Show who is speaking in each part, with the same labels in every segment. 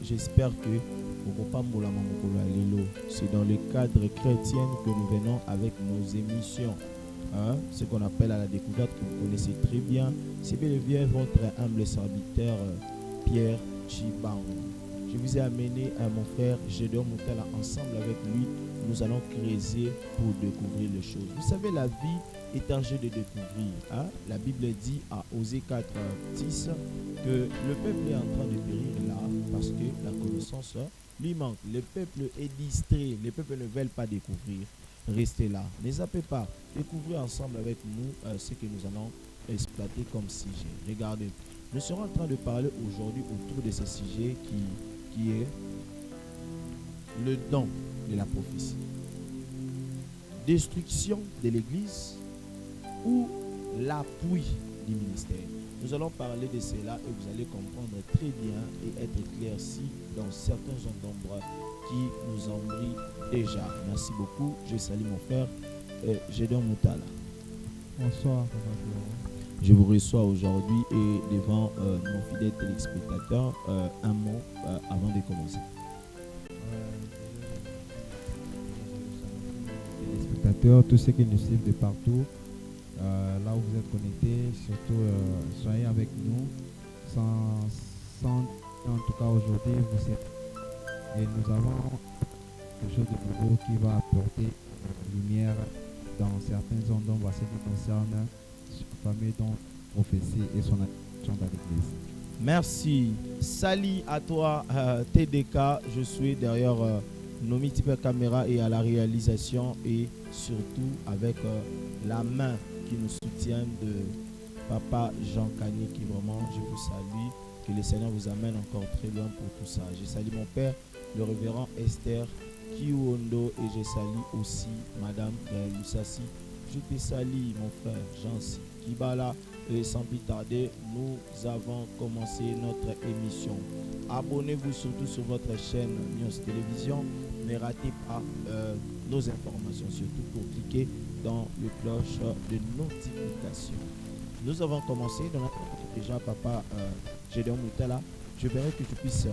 Speaker 1: J'espère que c'est dans le cadre chrétien que nous venons avec nos émissions. Ce qu'on appelle à la découverte, que vous connaissez très bien. C'est bel et bien votre humble serviteur Pierre Chibang. Je vous ai amené à mon frère Gédéon Moutala. Ensemble avec lui, nous allons creuser pour découvrir les choses. Vous savez, la vie est un jeu de découvrir. La Bible dit à Osée 4:10 que le peuple est en train de périr là parce que la connaissance lui manque. Le peuple est distrait. Les peuples ne veulent pas découvrir. Restez là. Ne zappez pas. Découvrez ensemble avec nous ce que nous allons exploiter comme sujet. Regardez. Nous serons en train de parler aujourd'hui autour de ce sujet qui est le don de la prophétie. Destruction de l'Église ou l'appui du ministère. Nous allons parler de cela et vous allez comprendre très bien et être éclairci dans certains zones d'ombre qui nous embrient déjà. Merci beaucoup. Je salue mon frère Gédéon Moutala.
Speaker 2: Bonsoir.
Speaker 1: Je vous reçois aujourd'hui et devant nos fidèles téléspectateurs, un mot avant de commencer.
Speaker 2: Téléspectateurs, tous ceux qui nous suivent de partout, là où vous êtes connectés, surtout soyez avec nous. Sans en tout cas aujourd'hui, vous êtes. Et nous avons quelque chose de nouveau qui va apporter lumière dans certaines zones d'ombre à ce qui concerne ce fameux don prophétie et son action dans l'église.
Speaker 1: Merci. Salut à toi, TDK. Je suis derrière nos multiples caméras et à la réalisation et surtout avec la main qui nous soutient de Papa Jean Cagné qui vraiment, je vous salue. Que le Seigneur vous amène encore très loin pour tout ça. Je salue mon père, le révérend Esther Kiwondo, et je salue aussi Madame Lussassi. Je te salue mon frère Jansi Kibala, et sans plus tarder, nous avons commencé notre émission. Abonnez-vous surtout sur votre chaîne News Télévision. Ne ratez pas nos informations, surtout pour cliquer dans le cloche de notification. Nous avons commencé dans notre déjà Papa Gédéon Moutala. Je voudrais que tu puisses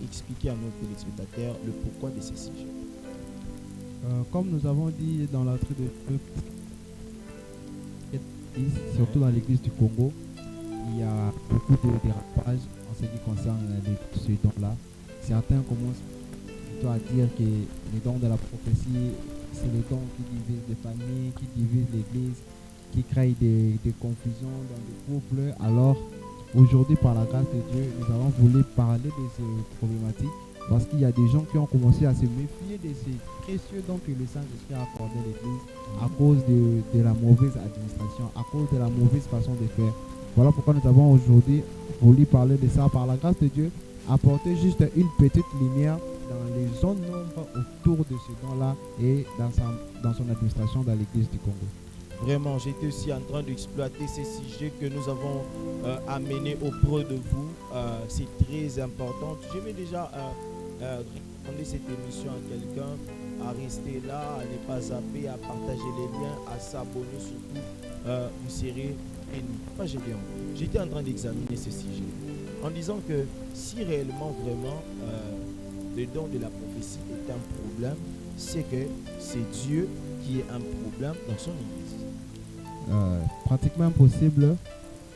Speaker 1: expliquer à nos téléspectateurs le pourquoi de ces sujets.
Speaker 2: Comme nous avons dit dans l'entrée de surtout dans l'église du Congo, il y a beaucoup de dérapages en ce qui concerne ce don-là. Certains commencent plutôt à dire que les dons de la prophétie, c'est le don qui divise les familles, qui divise l'église, qui crée des confusions dans les couples. Alors, aujourd'hui, par la grâce de Dieu, nous avons voulu parler de ces problématiques parce qu'il y a des gens qui ont commencé à se méfier de ces précieux dons que le Saint-Esprit a accordé à l'Église à cause de la mauvaise administration, à cause de la mauvaise façon de faire. Voilà pourquoi nous avons aujourd'hui voulu parler de ça. Par la grâce de Dieu, apporter juste une petite lumière dans les zones d'ombre autour de ce don-là et dans son administration dans l'Église du Congo.
Speaker 1: Vraiment, j'étais aussi en train d'exploiter ces sujets que nous avons amenés auprès de vous. C'est très important. Je vais déjà recommander cette émission à quelqu'un, à rester là, à ne pas zapper, à partager les liens, à s'abonner surtout. Vous serez bénis. Pas Gédéon. J'étais en train d'examiner ces sujets en disant que si réellement, vraiment, le don de la prophétie est un problème, c'est que c'est Dieu qui est un problème dans son église.
Speaker 2: Pratiquement impossible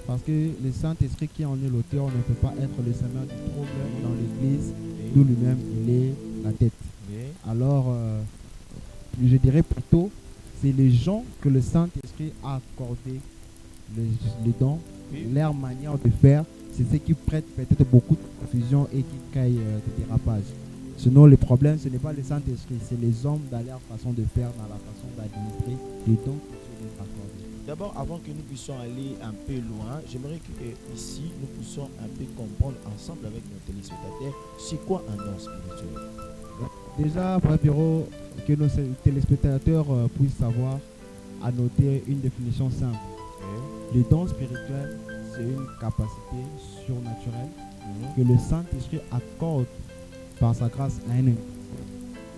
Speaker 2: parce que le Saint-Esprit qui en est l'auteur ne peut pas être le semeur du problème dans l'église d'où lui-même il est la tête. Alors, je dirais plutôt, c'est les gens que le Saint-Esprit a accordé les dons, leur manière de faire, c'est ce qui prête peut-être beaucoup de confusion et qui crée des dérapages. Sinon, le problème, ce n'est pas le Saint-Esprit, c'est les hommes dans leur façon de faire, dans la façon d'administrer les dons que Dieu nous accorde.
Speaker 1: D'abord, avant que nous puissions aller un peu loin, j'aimerais qu'ici, nous puissions un peu comprendre ensemble avec nos téléspectateurs, c'est quoi un don spirituel?
Speaker 2: Déjà, Pierrot, que nos téléspectateurs puissent savoir, à noter une définition simple. Le don spirituel, c'est une capacité surnaturelle que le Saint-Esprit accorde par sa grâce à un homme.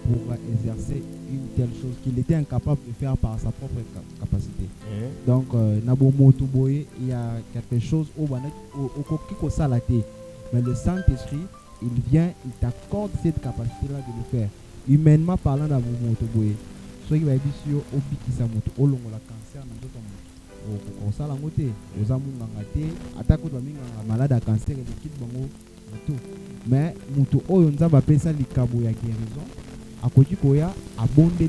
Speaker 2: pour exercer une telle chose qu'il était incapable de faire par sa propre capacité. Donc, il y a quelque chose au Salaté. Mais le Saint-Esprit, il vient, il t'accorde cette capacité-là de le faire. Humainement parlant, dans Motoboé, soit il va être sur Obi qui s'amoute, au long de la cancer, au Salamote, aux Amungangate, attaque de malade à cancer et l'équipe Bango, tout. Mais Moutou Oyonza va penser à l'Ikabo ya guérison, à côté Koya, à Bondeli,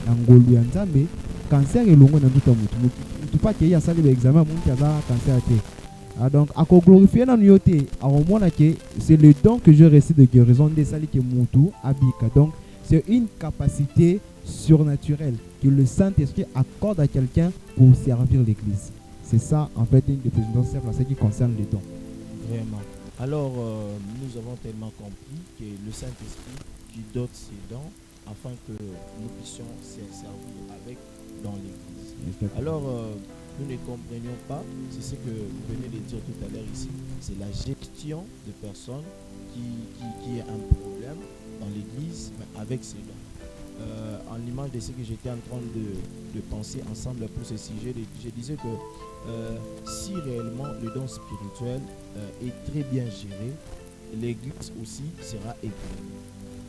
Speaker 2: à Ngolu Yanzambe, cancer et longo dans tout le monde. Tout pas qu'il y a ça l'examen, mon qui a cancer. Donc, à glorifier dans l'yoté, à au moins c'est le don que je reçois de guérison des salis qui Moutou Abika. Donc, c'est une capacité surnaturelle que le Saint-Esprit accorde à quelqu'un pour servir l'Église. C'est ça, en fait, une définition simple à ce qui concerne les dons.
Speaker 1: Vraiment. Alors, nous avons tellement compris que le Saint-Esprit qui dote ses dons afin que nous puissions s'en servir avec dans l'Église. Alors, nous ne comprenions pas, c'est ce que vous venez de dire tout à l'heure ici, c'est la gestion de personnes qui est un problème dans l'Église, mais avec ses dons. En l'image de ce que j'étais en train de penser ensemble pour ce sujet, je disais que si réellement le don spirituel est très bien géré, l'Église aussi sera éclairée.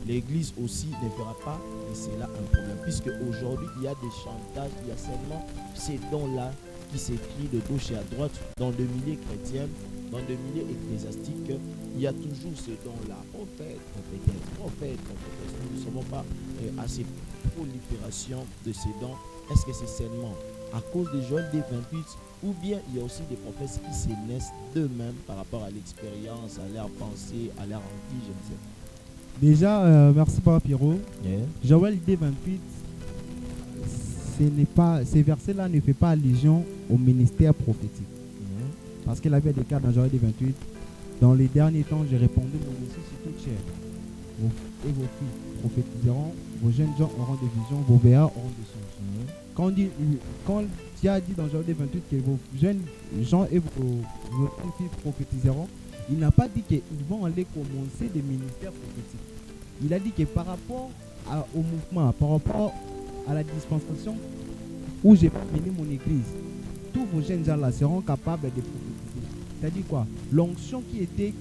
Speaker 1: L'Église aussi ne fera pas de cela un problème, puisque aujourd'hui il y a des chantages, il y a seulement ces dons-là qui s'écrivent de gauche et à droite dans le milieu chrétien, dans le milieu ecclésiastique. Il y a toujours ces dons-là, prophète, prophétesse. Nous ne savons pas à cette prolifération de ces dons. Est-ce que c'est seulement à cause de Joël des 28 ou bien il y a aussi des prophètes qui se naissent d'eux-mêmes par rapport à l'expérience, à leur pensée, à leur envie, je ne sais pas.
Speaker 2: Déjà, merci Papa Pierrot. Joël D28, ces versets-là ne font pas allusion au ministère prophétique. Parce qu'il avait des cas dans Joël D28. Dans les derniers temps, j'ai répondu mon message sur toute chair. Et vos filles prophétiseront, vos jeunes gens auront des visions, vos véas auront des songes. Quand Dieu a dit dans Joël D28 que vos jeunes gens et vos filles prophétiseront, il n'a pas dit qu'ils vont aller commencer des ministères prophétiques. Il a dit que par rapport au mouvement, par rapport à la dispensation où j'ai mené mon église, tous vos jeunes gens-là seront capables de prophétiser. C'est-à-dire quoi? L'onction qui était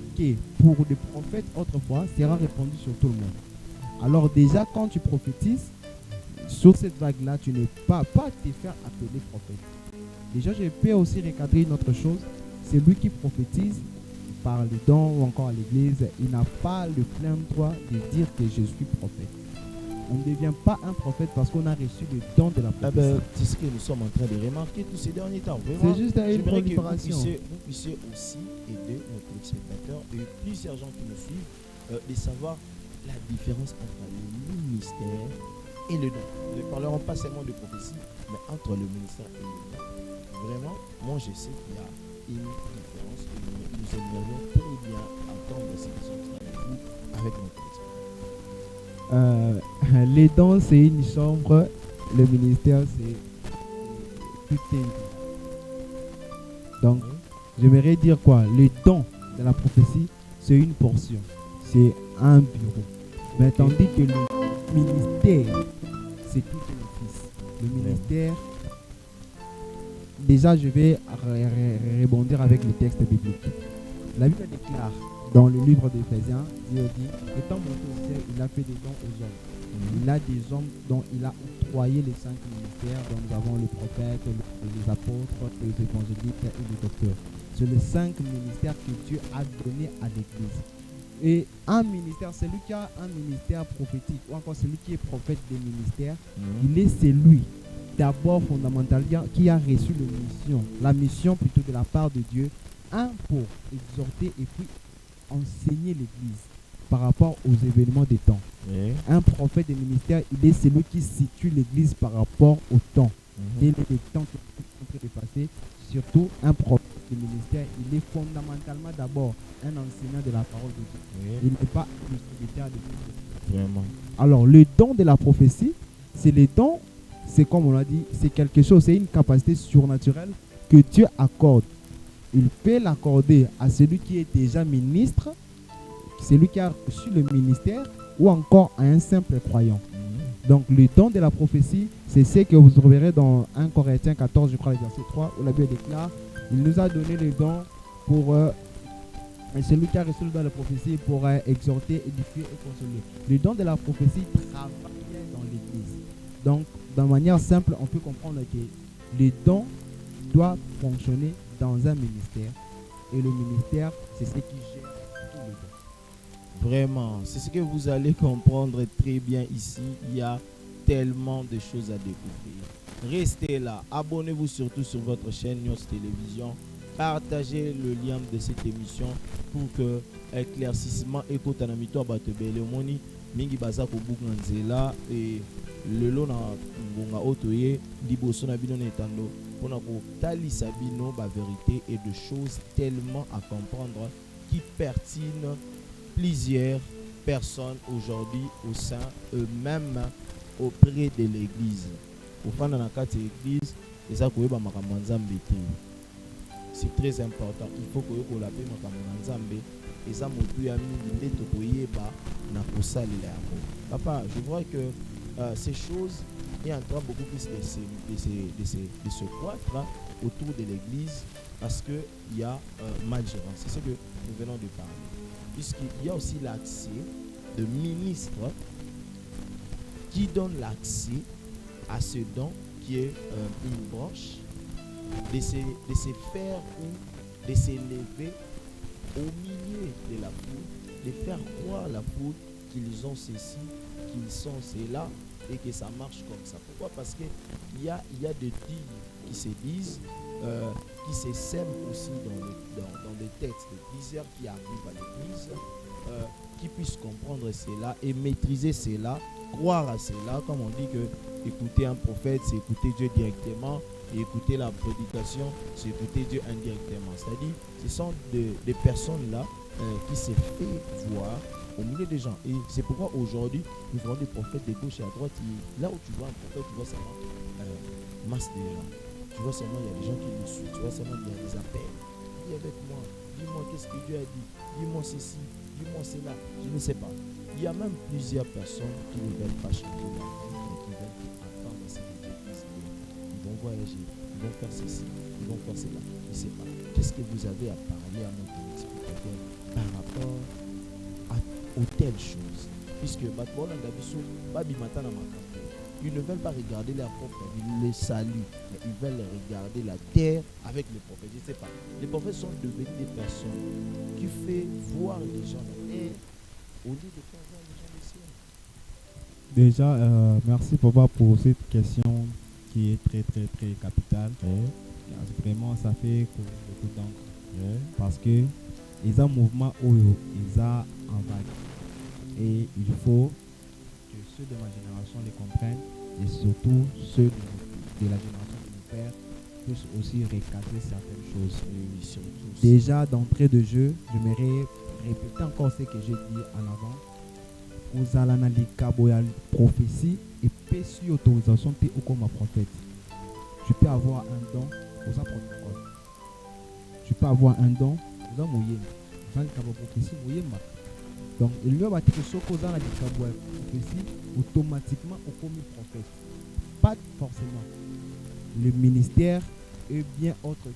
Speaker 2: pour des prophètes autrefois sera répandue sur tout le monde. Alors déjà, quand tu prophétises, sur cette vague-là, tu n'es pas te faire appeler prophète. Déjà, je peux aussi recadrer une autre chose. C'est lui qui prophétise par les dons ou encore à l'église, il n'a pas le plein droit de dire que je suis prophète. On ne devient pas un prophète parce qu'on a reçu le don de la prophétie.
Speaker 1: C'est ce que nous sommes en train de remarquer tous ces derniers temps. Vraiment,
Speaker 2: c'est juste une prolifération.
Speaker 1: Vous puissiez aussi aider nos téléspectateurs et plusieurs gens qui nous suivent de savoir la différence entre le ministère et le don. Nous ne parlerons pas seulement de prophétie, mais entre le ministère et le don. Vraiment, moi je sais qu'il y a une différence et nous aimerions très bien entendre ces choses avec vous, avec notre
Speaker 2: expérience. Les dons, c'est une chambre, le ministère, c'est tout est. Donc, j'aimerais dire quoi? Les dons de la prophétie, c'est une portion, c'est un bureau. Mais tandis que le ministère, c'est tout un office. Le ministère, déjà, je vais rebondir avec le texte biblique. La Bible déclare dans le livre d'Éphésiens, Dieu dit, étant monté au ciel, il a fait des dons aux hommes. Il a des hommes dont il a octroyé les 5 ministères, dont nous avons les prophètes, les apôtres, les évangéliques et les docteurs. C'est les 5 ministères que Dieu a donnés à l'Église. Et un ministère, celui qui a un ministère prophétique, ou encore celui qui est prophète des ministères, il est celui d'abord fondamentalement qui a reçu la mission plutôt de la part de Dieu, pour exhorter et puis enseigner l'Église par rapport aux événements des temps. Un prophète des ministères, il est celui qui situe l'Église par rapport au temps. Dès les temps qui sont en train de passer, surtout un prophète des ministères, il est fondamentalement d'abord un enseignant de la parole de Dieu. Il n'est pas un distributeur de Dieu.
Speaker 1: Vraiment.
Speaker 2: Alors, le don de la prophétie, c'est les dons, c'est comme on l'a dit, c'est quelque chose, c'est une capacité surnaturelle que Dieu accorde. Il peut l'accorder à celui qui est déjà ministre, celui qui a reçu le ministère, ou encore à un simple croyant. Donc le don de la prophétie, c'est ce que vous trouverez dans 1 Corinthiens 14, je crois, le verset 3, où la Bible déclare, il nous a donné le don pour celui qui a reçu le don de la prophétie pour exhorter, édifier et consoler. Le don de la prophétie travaille dans l'église. Donc, de manière simple, on peut comprendre que le don doit fonctionner dans un ministère. Et le ministère, c'est ce qui gère tous les dons.
Speaker 1: Vraiment, c'est ce que vous allez comprendre très bien ici. Il y a tellement de choses à découvrir. Restez là. Abonnez-vous surtout sur votre chaîne News Télévision. Partagez le lien de cette émission pour que éclaircissement ekotanamito abatebele moni mingi baza ko bukanzela et le lona ngonga otoye liboso na bino netando pona ko talisa bino ba vérité et de choses tellement à comprendre qui pertinent plusieurs personnes aujourd'hui au sein eux-mêmes auprès de l'église. Au fond na kati église eza koyeba makambo nzambe te. C'est très important. Il faut que vous l'appelez et ça papa, je vois que ces choses est en train beaucoup plus de se croître autour de l'église parce qu'il y a malgérance. C'est ce que nous venons de parler. Puisqu'il y a aussi l'accès de ministres qui donnent l'accès à ce don qui est une branche de se faire ou de s'élever au milieu de la foule, de faire croire à la foule qu'ils ont ceci, qu'ils sont cela et que ça marche comme ça. Pourquoi? Parce qu'il y a des dires qui se disent, qui se sèment aussi dans des textes de plusieurs qui arrivent à l'église, qui puissent comprendre cela et maîtriser cela, croire à cela. Comme on dit que écouter un prophète, c'est écouter Dieu directement. Et écouter la prédication, c'est écouter Dieu indirectement. C'est-à-dire, ce sont des personnes-là qui se fait voir au milieu des gens. Et c'est pourquoi aujourd'hui, nous voyons des prophètes de gauche et à droite. Là où tu vois un prophète, tu vois seulement masse de gens. Tu vois seulement, il y a des gens qui le suivent. Tu vois seulement, il y a des appels. Dis avec moi, dis-moi qu'est-ce que Dieu a dit. Dis-moi ceci, dis-moi cela. Je ne sais pas. Il y a même plusieurs personnes qui ne veulent pas changer la vie, mais qui veulent attendre ce que Dieu dise. Ils vont voyager, ils vont faire ceci, ils vont faire cela. Je ne sais pas. Qu'est-ce que vous avez à parler à notre explicateur par rapport aux telles choses? Puisque ils ne veulent pas regarder leur propre vie, les saluts, mais ils veulent regarder la terre avec les prophètes. Je ne sais pas. Les prophètes sont devenus des personnes qui font voir les gens la terre au lieu de faire voir les gens le ciel.
Speaker 2: Déjà, merci papa pour cette question qui est très très très capitale. Vraiment, ça fait beaucoup de temps. Parce que les mouvements ils ont en vague. Et il faut que ceux de ma génération les comprennent et surtout ceux de la génération de mon père puissent aussi recadrer certaines choses. Déjà, d'entrée de jeu, j'aimerais répéter encore ce que j'ai dit en avant. Vous allez analyser prophétie et pécie autorisation ou comme un prophète. Tu peux avoir un don aux protocole. Tu peux avoir un don aux moyens. Donc, il y a des choses qui sont prophétie automatiquement au commis prophète. Pas forcément. Le ministère est bien autre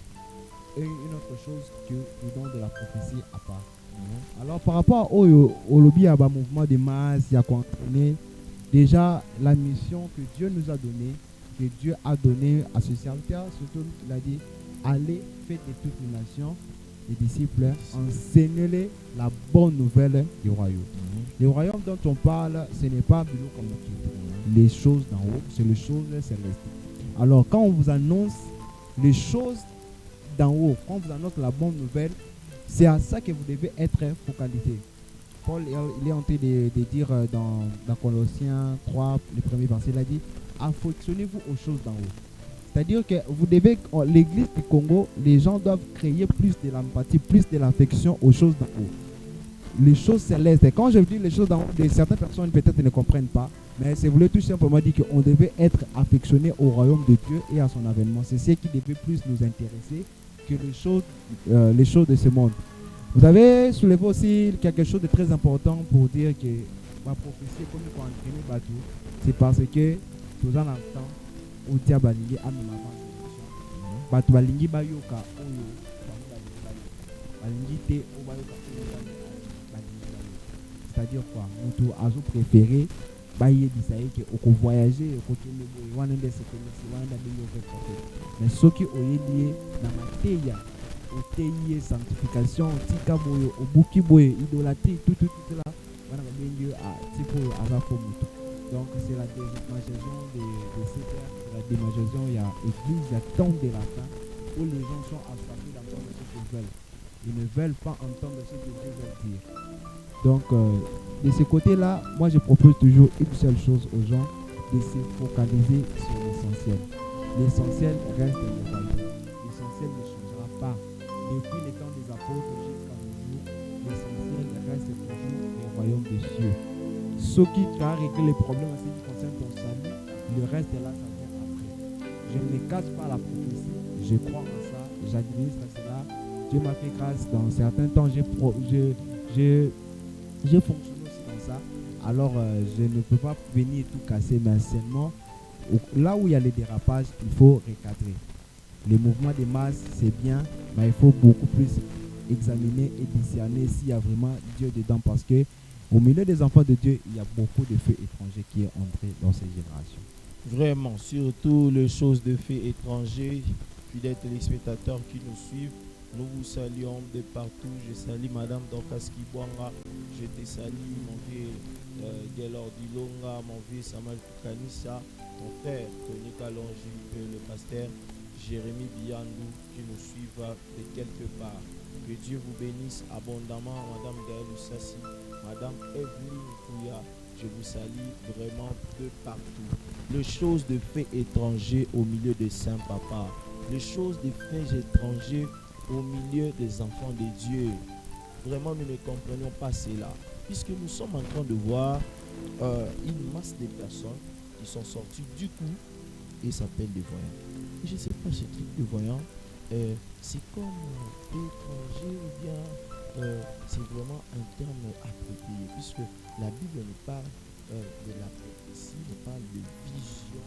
Speaker 2: et une autre chose que le don de la prophétie à part. Alors par rapport au lobby à mouvement de masse, il y a quoi déjà la mission que Dieu nous a donnée, que Dieu a donnée à ce serviteur, surtout il a dit allez, faites de toutes les nations les disciples, enseignez-les la bonne nouvelle du royaume. Le royaume dont on parle, ce n'est pas comme les choses d'en haut, c'est les choses célestes. Alors quand on vous annonce les choses d'en haut, quand on vous annonce la bonne nouvelle, c'est à ça que vous devez être focalisé. Paul il est en train de dire dans Colossiens 3, le premier verset, il a dit affectionnez-vous aux choses d'en haut. C'est-à-dire que vous devez, l'église du Congo, les gens doivent créer plus de l'empathie, plus de l'affection aux choses d'en haut. Les choses célestes. Et quand je dis les choses d'en haut, certaines personnes peut-être ne comprennent pas, mais c'est voulu tout simplement dire qu'on devait être affectionné au royaume de Dieu et à son avènement. C'est ce qui devait plus nous intéresser que les choses de ce monde. Vous avez soulevé aussi quelque chose de très important pour dire que ma prophétie comme pour entraîner bateau, c'est parce que tous en temps au dia balingi amema solution. Bato balingi bayoka oyo balingi te o bayoka oyo balingi bayoka. C'est-à-dire quoi? Mutu azo préféré bayebisa ye ke oko voyager okokende boye wana nde sekelisi wana nde yo fait prophète. Mais soki oyebi ye na mateya oteyi sanctification tika boye obuki boye idolâtrie tout là wana babengi a tipo aza faux mutu. Donc c'est la démagisation de ces terres, c'est la démagisation, il y a église, il y a temps de la fin où les gens sont assoiffés d'entendre ce qu'ils veulent. Ils ne veulent pas entendre ce que Dieu veut dire. Donc de ce côté-là, moi je propose toujours une seule chose aux gens, de se focaliser sur l'essentiel. L'essentiel reste le royaume. L'essentiel ne changera pas. Depuis les temps des apôtres jusqu'à nos jours, l'essentiel reste toujours le royaume des cieux. Ce qui va régler les problèmes en ce qui concerne ton salut, le reste là, ça vient après. Je ne me cache pas la prophétie, je crois en ça, j'administre cela. Dieu m'a fait grâce dans certains temps, j'ai fonctionné aussi dans ça. Alors je ne peux pas venir tout casser, mais seulement là où il y a les dérapages, il faut recadrer. Les mouvements de masse, c'est bien, mais il faut beaucoup plus examiner et discerner s'il y a vraiment Dieu dedans, parce que au milieu des enfants de Dieu, il y a beaucoup de feux étrangers qui est entré dans ces générations.
Speaker 1: Vraiment, surtout les choses de faits étrangers, fidèles téléspectateurs qui nous suivent, nous vous saluons de partout. Je salue Madame Dorcas Kibwanga, je te salue mon vieux Gaylor Dilonga, mon vieux Samuel Kukanissa, mon frère Tony Kalonji, le pasteur Jérémy Biandou qui nous suivent de quelque part. Que Dieu vous bénisse abondamment, Madame Gaëlle Ussassi, Madame Evelyne Kouya, je vous salue vraiment de partout. Les choses de faits étrangers au milieu des saints papas, les choses de faits étrangers au milieu des enfants de Dieu. Vraiment, nous ne comprenons pas cela, puisque nous sommes en train de voir une masse de personnes qui sont sorties du coup et s'appellent des voyants. Et je ne sais pas ce truc de voyants, c'est comme étranger ou bien c'est vraiment un terme approprié, puisque la Bible nous parle de la prophétie, nous parle de vision,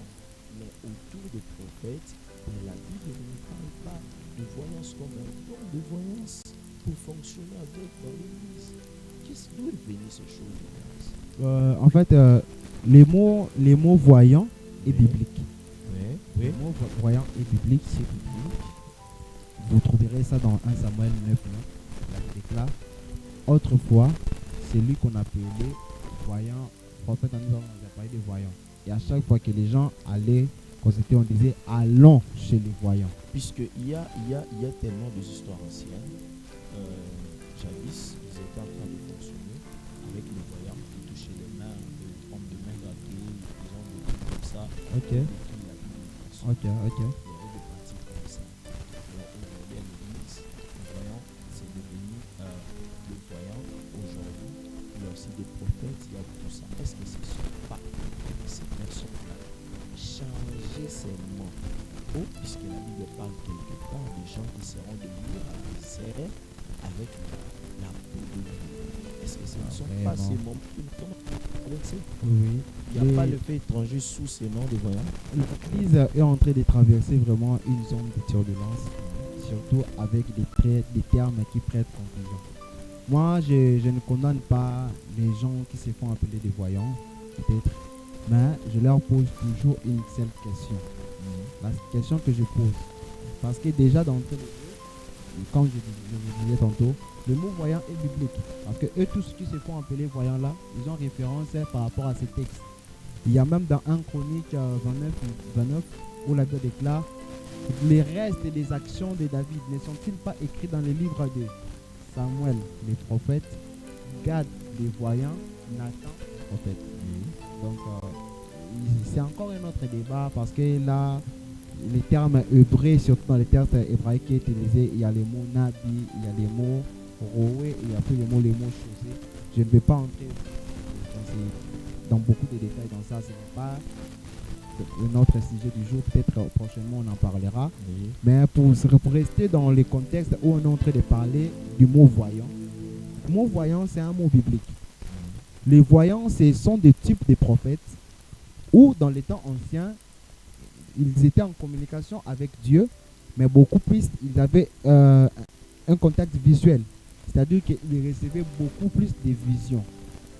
Speaker 1: mais autour des prophètes, mais la Bible ne nous parle pas de voyance comme un don de voyance pour fonctionner avec dans l'église. D'où est venu ces choses de voyance?
Speaker 2: En fait, les mots voyant est biblique.
Speaker 1: Oui.
Speaker 2: Le mot voyant est biblique, c'est biblique. Vous trouverez ça dans 1 Samuel 9, la Bible déclare. Autrefois, c'est lui qu'on appelait voyant. Prophète, on a parlé de voyants. Et à chaque fois que les gens allaient consulter, on disait allons chez les voyants.
Speaker 1: Puisqu'il y a tellement d'histoires anciennes. Jadis, ils étaient en train de fonctionner avec les voyants qui touchaient les mains, les trompes de main gâtées, des gens de trucs comme ça.
Speaker 2: Ok. Ok.
Speaker 1: Il y avait des pratiques comme ça. Alors aujourd'hui, à l'église, le voyant, c'est devenu le voyant. Aujourd'hui, il y a aussi des prophètes, il y a tout ça. Est-ce que ce ne sont pas ces personnes-là changer seulement? Puisque la Bible parle quelque part des gens qui seront de misère avec la peau de vie. Est-ce que ce ne sont pas ces moments qui nous traversent?
Speaker 2: Oui.
Speaker 1: Il n'y a pas le fait étranger sous ces noms de voyants.
Speaker 2: L'Église est en train de traverser vraiment une zone de turbulence, surtout avec des termes qui prêtent confusion. Moi, je ne condamne pas les gens qui se font appeler des voyants, peut-être, mais je leur pose toujours une seule question. La question que je pose, parce que déjà d'entrée de jeu, comme je vous disais tantôt, le mot voyant est biblique. Parce que eux, tous ceux qui se font appeler voyants là, ils ont référence par rapport à ces textes. Il y a même dans 1 Chronique 29 où la Bible déclare les restes des actions de David ne sont-ils pas écrits dans les livres de Samuel, les prophètes, Gad, les voyants, Nathan, les prophètes. Donc, c'est encore un autre débat parce que là, les termes hébreux, surtout dans les termes hébraïques qui est utilisé, il y a les mots nabi, il y a les mots roué, et il y a plus les mots chaussés. Je ne vais pas entrer dans beaucoup de détails dans ça, ce n'est pas notre sujet du jour, peut-être prochainement on en parlera. Oui. Mais pour rester dans le contexte où on est en train de parler du mot voyant, le mot voyant c'est un mot biblique. Les voyants, ce sont des types de prophètes où, dans les temps anciens, ils étaient en communication avec Dieu, mais beaucoup plus, ils avaient un contact visuel. C'est-à-dire qu'ils recevaient beaucoup plus de visions.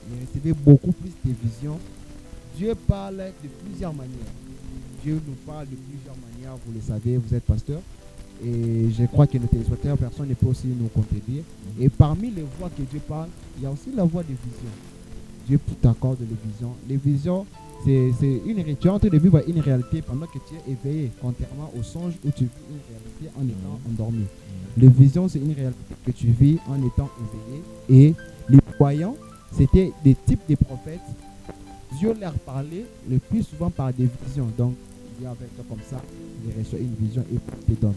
Speaker 2: Ils recevaient beaucoup plus de visions. Dieu parle de plusieurs manières. Dieu nous parle de plusieurs manières, vous le savez, vous êtes pasteur. Et je crois que nos téléspectateurs, personne ne peut aussi nous contredire. Et parmi les voix que Dieu parle, il y a aussi la voix des visions. Dieu t'accorde les visions. Les visions, c'est une réalité. Tu es en train de vivre une réalité pendant que tu es éveillé, contrairement au songe où tu vis une réalité en étant endormi. Les visions, c'est une réalité que tu vis en étant éveillé. Et les voyants, c'était des types de prophètes. Dieu leur parlait le plus souvent par des visions. Donc, il y avec toi comme ça, il reçoit une vision et il te donne.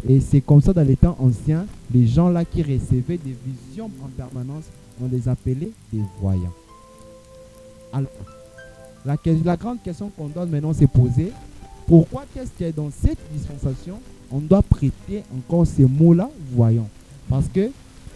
Speaker 2: Et c'est comme ça dans les temps anciens, les gens là qui recevaient des visions en permanence, on les appelait des voyants. Alors, la grande question qu'on doit maintenant se poser, pourquoi qu'est-ce qu'il y a dans cette dispensation, on doit prêter encore ces mots-là, voyants? Parce que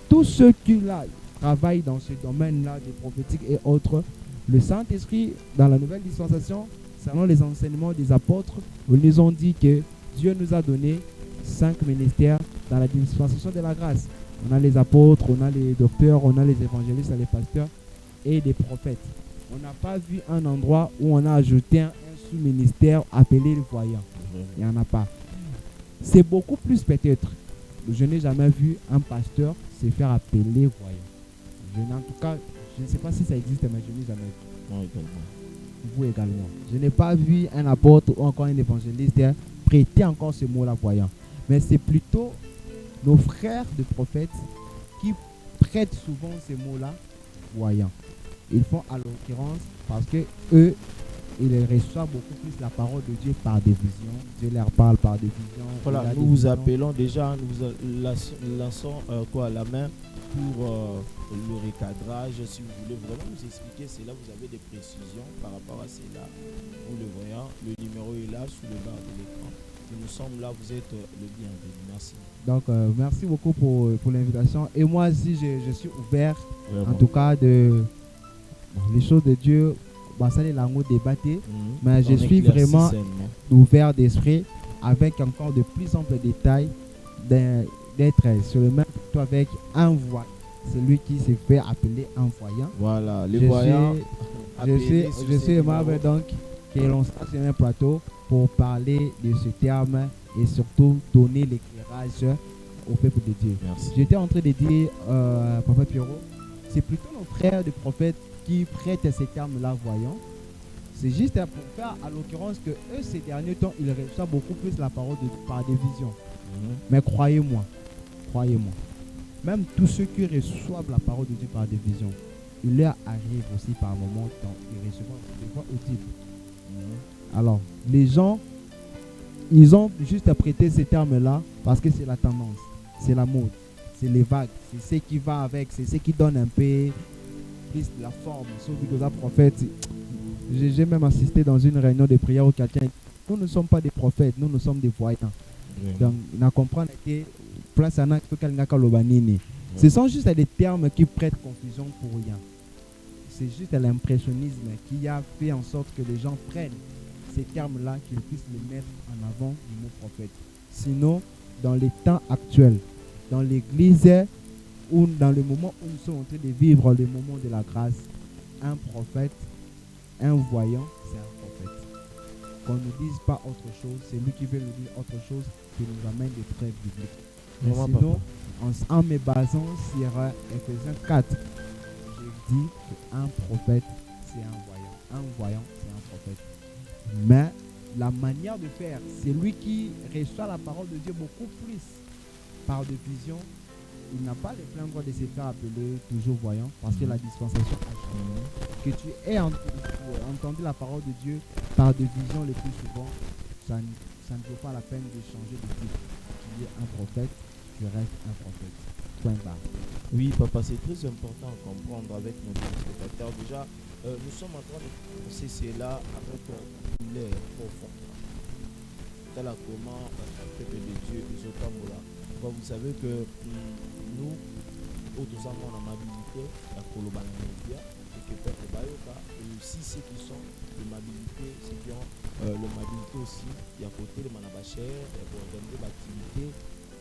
Speaker 2: tous ceux qui là, travaillent dans ce domaine-là, des prophétiques et autres, le Saint-Esprit, dans la nouvelle dispensation, selon les enseignements des apôtres, ils nous ont dit que Dieu nous a donné 5 ministères dans la dispensation de la grâce. On a les apôtres, on a les docteurs, on a les évangélistes, les pasteurs et des prophètes. On n'a pas vu un endroit où on a ajouté un sous-ministère appelé le voyant. Il n'y en a pas. C'est beaucoup plus peut-être. Je n'ai jamais vu un pasteur se faire appeler voyant. En tout cas, je ne sais pas si ça existe, mais je n'ai jamais vu.
Speaker 1: Moi également.
Speaker 2: Vous également. Je n'ai pas vu un apôtre ou encore un évangéliste prêter encore ce mot-là voyant. Mais c'est plutôt nos frères de prophètes qui prêtent souvent ces mots-là voyants. Ils font à l'occurrence parce que eux, ils reçoivent beaucoup plus la parole de Dieu par des visions. Dieu leur parle par des visions.
Speaker 1: Voilà, nous vous appelons déjà, nous vous lançons la main pour le recadrage. Si vous voulez vraiment nous expliquer cela, vous avez des précisions par rapport à cela. Vous le voyez, le numéro est là sous le bas de l'écran. Nous sommes là, vous êtes le bienvenu. Merci.
Speaker 2: Donc, merci beaucoup pour l'invitation. Et moi aussi, je suis ouvert,
Speaker 1: Vraiment.
Speaker 2: en tout cas, les choses de Dieu. Ça les langues débattent, mais je suis vraiment ouvert d'esprit avec encore de plus amples détails d'être sur le même plutôt avec un voyant, celui qui se fait appeler un voyant.
Speaker 1: Voilà, les voyants.
Speaker 2: Je suis aimable donc que l'on soit sur un plateau pour parler de ce terme et surtout donner l'éclairage au peuple de Dieu.
Speaker 1: Merci.
Speaker 2: J'étais en train de dire, Papa Pierrot, c'est plutôt nos frères de prophètes qui prêtent ces termes-là voyants. C'est juste pour faire à l'occurrence que eux, ces derniers temps, ils reçoivent beaucoup plus la parole par des visions. Mais croyez-moi, même tous ceux qui reçoivent la parole de Dieu par des visions, il leur arrive aussi par moments quand ils reçoivent des voix audibles. Alors, les gens, ils ont juste prêté ces termes-là parce que c'est la tendance, c'est la mode, c'est les vagues, c'est ce qui va avec, c'est ce qui donne un peu plus de la forme. Sauf que les prophètes, j'ai même assisté dans une réunion de prière où quelqu'un dit, nous ne sommes pas des prophètes, nous sommes des voyants. Donc, on a compris que place à ce sont juste des termes qui prêtent confusion pour rien. C'est juste l'impressionnisme qui a fait en sorte que les gens prennent ces termes-là, qu'ils puissent les mettre en avant du mot prophète. Sinon, dans les temps actuels, dans l'église ou dans le moment où nous sommes en train de vivre le moment de la grâce, un prophète, un voyant, c'est un prophète. Qu'on ne dise pas autre chose, c'est lui qui veut nous dire autre chose qui nous amène des preuves bibliques. Mais sinon, en me basant sur Ephésiens 4, je dis qu'un prophète, c'est un voyant. Un voyant, c'est un prophète. Mais la manière de faire, c'est lui qui reçoit la parole de Dieu beaucoup plus par des visions. Il n'a pas le plein droit de se faire appeler toujours voyant parce que la dispensation a changé. Que tu aies entendu la parole de Dieu par des visions le plus souvent, ça ne vaut pas la peine de changer de titre. Tu es un prophète, tu restes un prophète. Point barre.
Speaker 1: Oui, papa, c'est très important à comprendre avec nos téléspectateurs. Déjà, nous sommes en train de penser cela avec l'air profond. Tel comment le peuple de Dieu, les Otamola. Vous savez que nous, autres amants en amabilité, la Koloban média, et que peuple bayoka, et aussi ceux qui sont de mobilité, ceux qui ont le mobilité aussi, il y a côté le manabachère, pour organiser l'activité.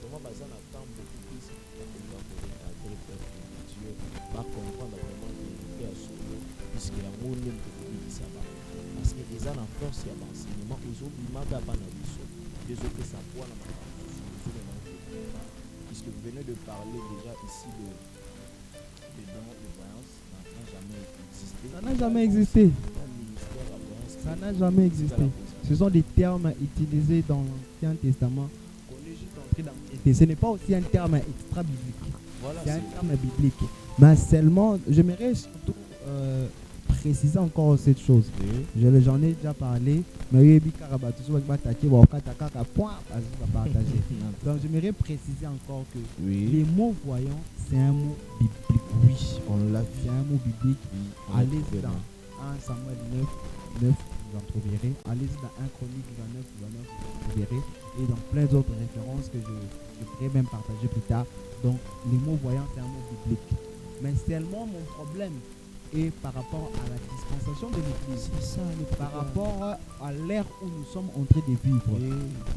Speaker 1: Vraiment, ça attend beaucoup plus pour recadrer le peuple de Dieu, va comprendre vraiment l'unité à ce moment, puisque la monde même peut dire ça va. Parce que les gens en force, il y a l'enseignement, ils ont du mal à pas dans les autres, ça voit dans ma puisque vous venez de parler déjà ici de dons de voyance, ça n'a jamais existé.
Speaker 2: Ça n'a jamais existé. Ce sont des termes utilisés dans l'Ancien Testament qu'on est juste entré dans. Ce n'est pas aussi un terme extra-biblique.
Speaker 1: Voilà,
Speaker 2: c'est un terme biblique. Mais seulement, j'aimerais surtout préciser encore cette chose. Oui. J'en ai déjà parlé. Mais donc j'aimerais préciser encore que les mots voyants, c'est un mot biblique.
Speaker 1: Oui, on l'a vu.
Speaker 2: C'est un mot biblique.
Speaker 1: Oui,
Speaker 2: allez dans 1 Samuel 9, vous en trouverez. Allez-y dans 1 Chronique 29, vous en trouverez. Et dans plein d'autres références que je pourrais même partager plus tard. Donc les mots voyants, c'est un mot biblique. Mais seulement mon problème est par rapport à la dispensation de l'Église.
Speaker 1: C'est ça,
Speaker 2: par rapport à l'ère où nous sommes en train de vivre. Oui.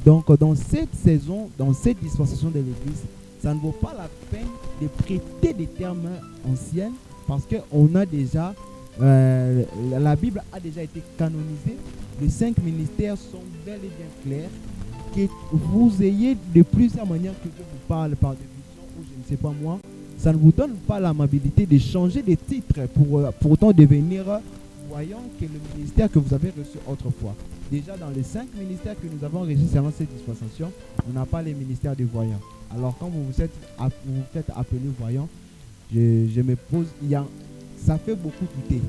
Speaker 2: Donc dans cette saison, dans cette dispensation de l'Église, ça ne vaut pas la peine de prêter des termes anciens parce qu'on a déjà, la Bible a déjà été canonisée. Les 5 ministères sont bel et bien clairs. Que vous ayez de plusieurs manières que Dieu vous parle par des visions ou je ne sais pas moi, ça ne vous donne pas l'amabilité de changer de titre pour autant devenir voyant que le ministère que vous avez reçu autrefois. Déjà dans les 5 ministères que nous avons reçus selon cette dispensation, on n'a pas les ministères des voyants. Alors quand vous vous faites appeler voyant, je me pose, ça fait beaucoup douter.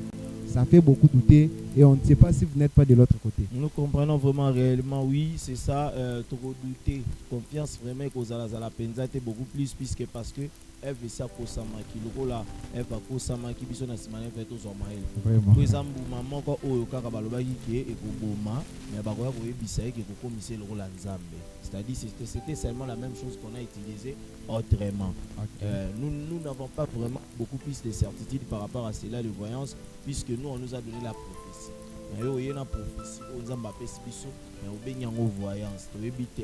Speaker 2: Ça fait beaucoup douter et on ne sait pas si vous n'êtes pas de l'autre côté.
Speaker 1: Nous comprenons vraiment réellement, oui, c'est ça, trop douter. Confiance vraiment qu'aux Alazala Penza était beaucoup plus, puisque parce que elle veut ça pour Samaki, le rôle là, elle va pour Samaki, puis son asimane fait aux Omaël.
Speaker 2: Vraiment.
Speaker 1: Par exemple, maman, quand on a Kabalobaki qui est Ekoboma, mais Bagoya Boye Bissaï qui est commissaire le rôle Nzambe. C'est-à-dire c'était seulement la même chose qu'on a utilisé autrement. Okay. Nous n'avons pas vraiment beaucoup plus de certitude par rapport à cela, de voyance, puisque nous, on nous a donné la prophétie. Mais il y a une prophétie, on a fait ce mais on a une voyance.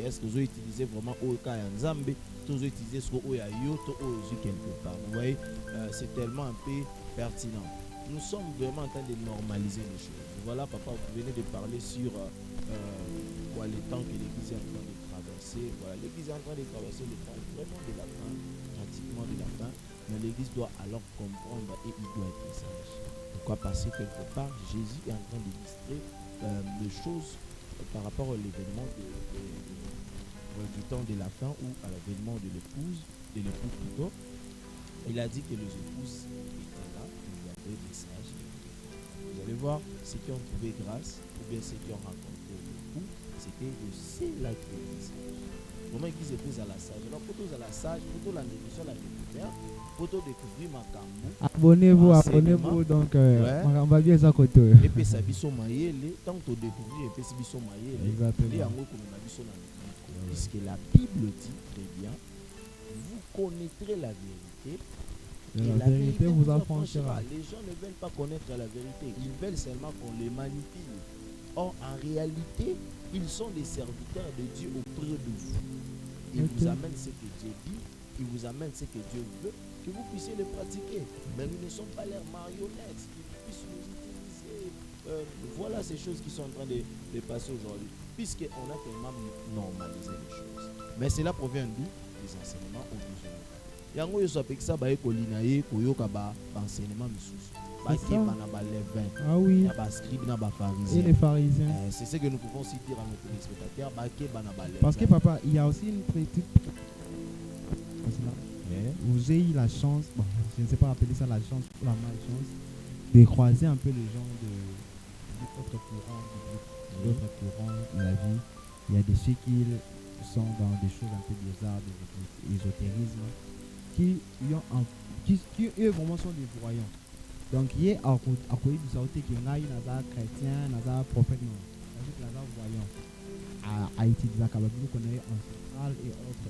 Speaker 1: Est-ce que vous utilisez vraiment au cas Nzambe, vous utilisez ce qu'on a quelque part. Vous voyez, c'est tellement un peu pertinent. Nous sommes vraiment en train de normaliser les choses. Voilà, papa, vous venez de parler sur les temps que l'Église est en train de traverser. Voilà, l'Église est en train de traverser le temps vraiment de la fin, pratiquement de la fin. Mais l'Église doit alors comprendre et il doit être sage. Pourquoi? Parce que quelque part, Jésus est en train d'illustrer des choses par rapport à l'événement du temps de la fin ou à l'événement de l'épouse, de l'époux plutôt. Il a dit que les épouses étaient là, il y avait des sages. Vous allez voir, ceux qui ont trouvé grâce, ou bien ceux qui ont rencontré l'époux, c'était de ceux-là qui étaient sages. Comment ils épousent à la sage? Alors, pour tous à la sage, pour tous la négociation, la découverte, pour tous découvrir ma cambo.
Speaker 2: Abonnez-vous, donc on va bien ça côté.
Speaker 1: Et puis ça biso maïele, tant que découvrir et puis ça biso maïele.
Speaker 2: Exactement.
Speaker 1: Puisque la Bible dit très bien, vous connaîtrez la vérité.
Speaker 2: Et la vérité vous affranchira.
Speaker 1: Les gens ne veulent pas connaître la vérité, ils veulent seulement qu'on les manipule. Or, en réalité, ils sont des serviteurs de Dieu auprès de vous. Ils vous amènent ce que Dieu dit, ils vous amènent ce que Dieu veut, que vous puissiez le pratiquer. Mais nous ne sommes pas leurs marionnettes, qu'ils puissent nous utiliser. Voilà ces choses qui sont en train de passer aujourd'hui, puisqu'on a tellement normalisé les choses. Mais cela provient d'où? Des enseignements au besoin. Yango yoso apekisa ba ekolina ye koyoka ba enseignement misusu.
Speaker 2: Ah oui.
Speaker 1: Et
Speaker 2: les pharisiens.
Speaker 1: C'est ce que nous pouvons aussi dire à nos téléspectateurs.
Speaker 2: Parce que papa, il y a aussi une petite. Vous avez eu la chance, bon, je ne sais pas appeler ça la chance ou la malchance, de croiser un peu les gens d'autres courants de la vie. Il y a des ceux qui sont dans des choses un peu bizarres, de l'ésotérisme, qui eux vraiment sont des voyants. Donc, il y a à côté du sauté qui est un chrétien, un prophète, non. C'est-à-dire que les voyants à utiliser la Bible qu'on a ancestral et autres.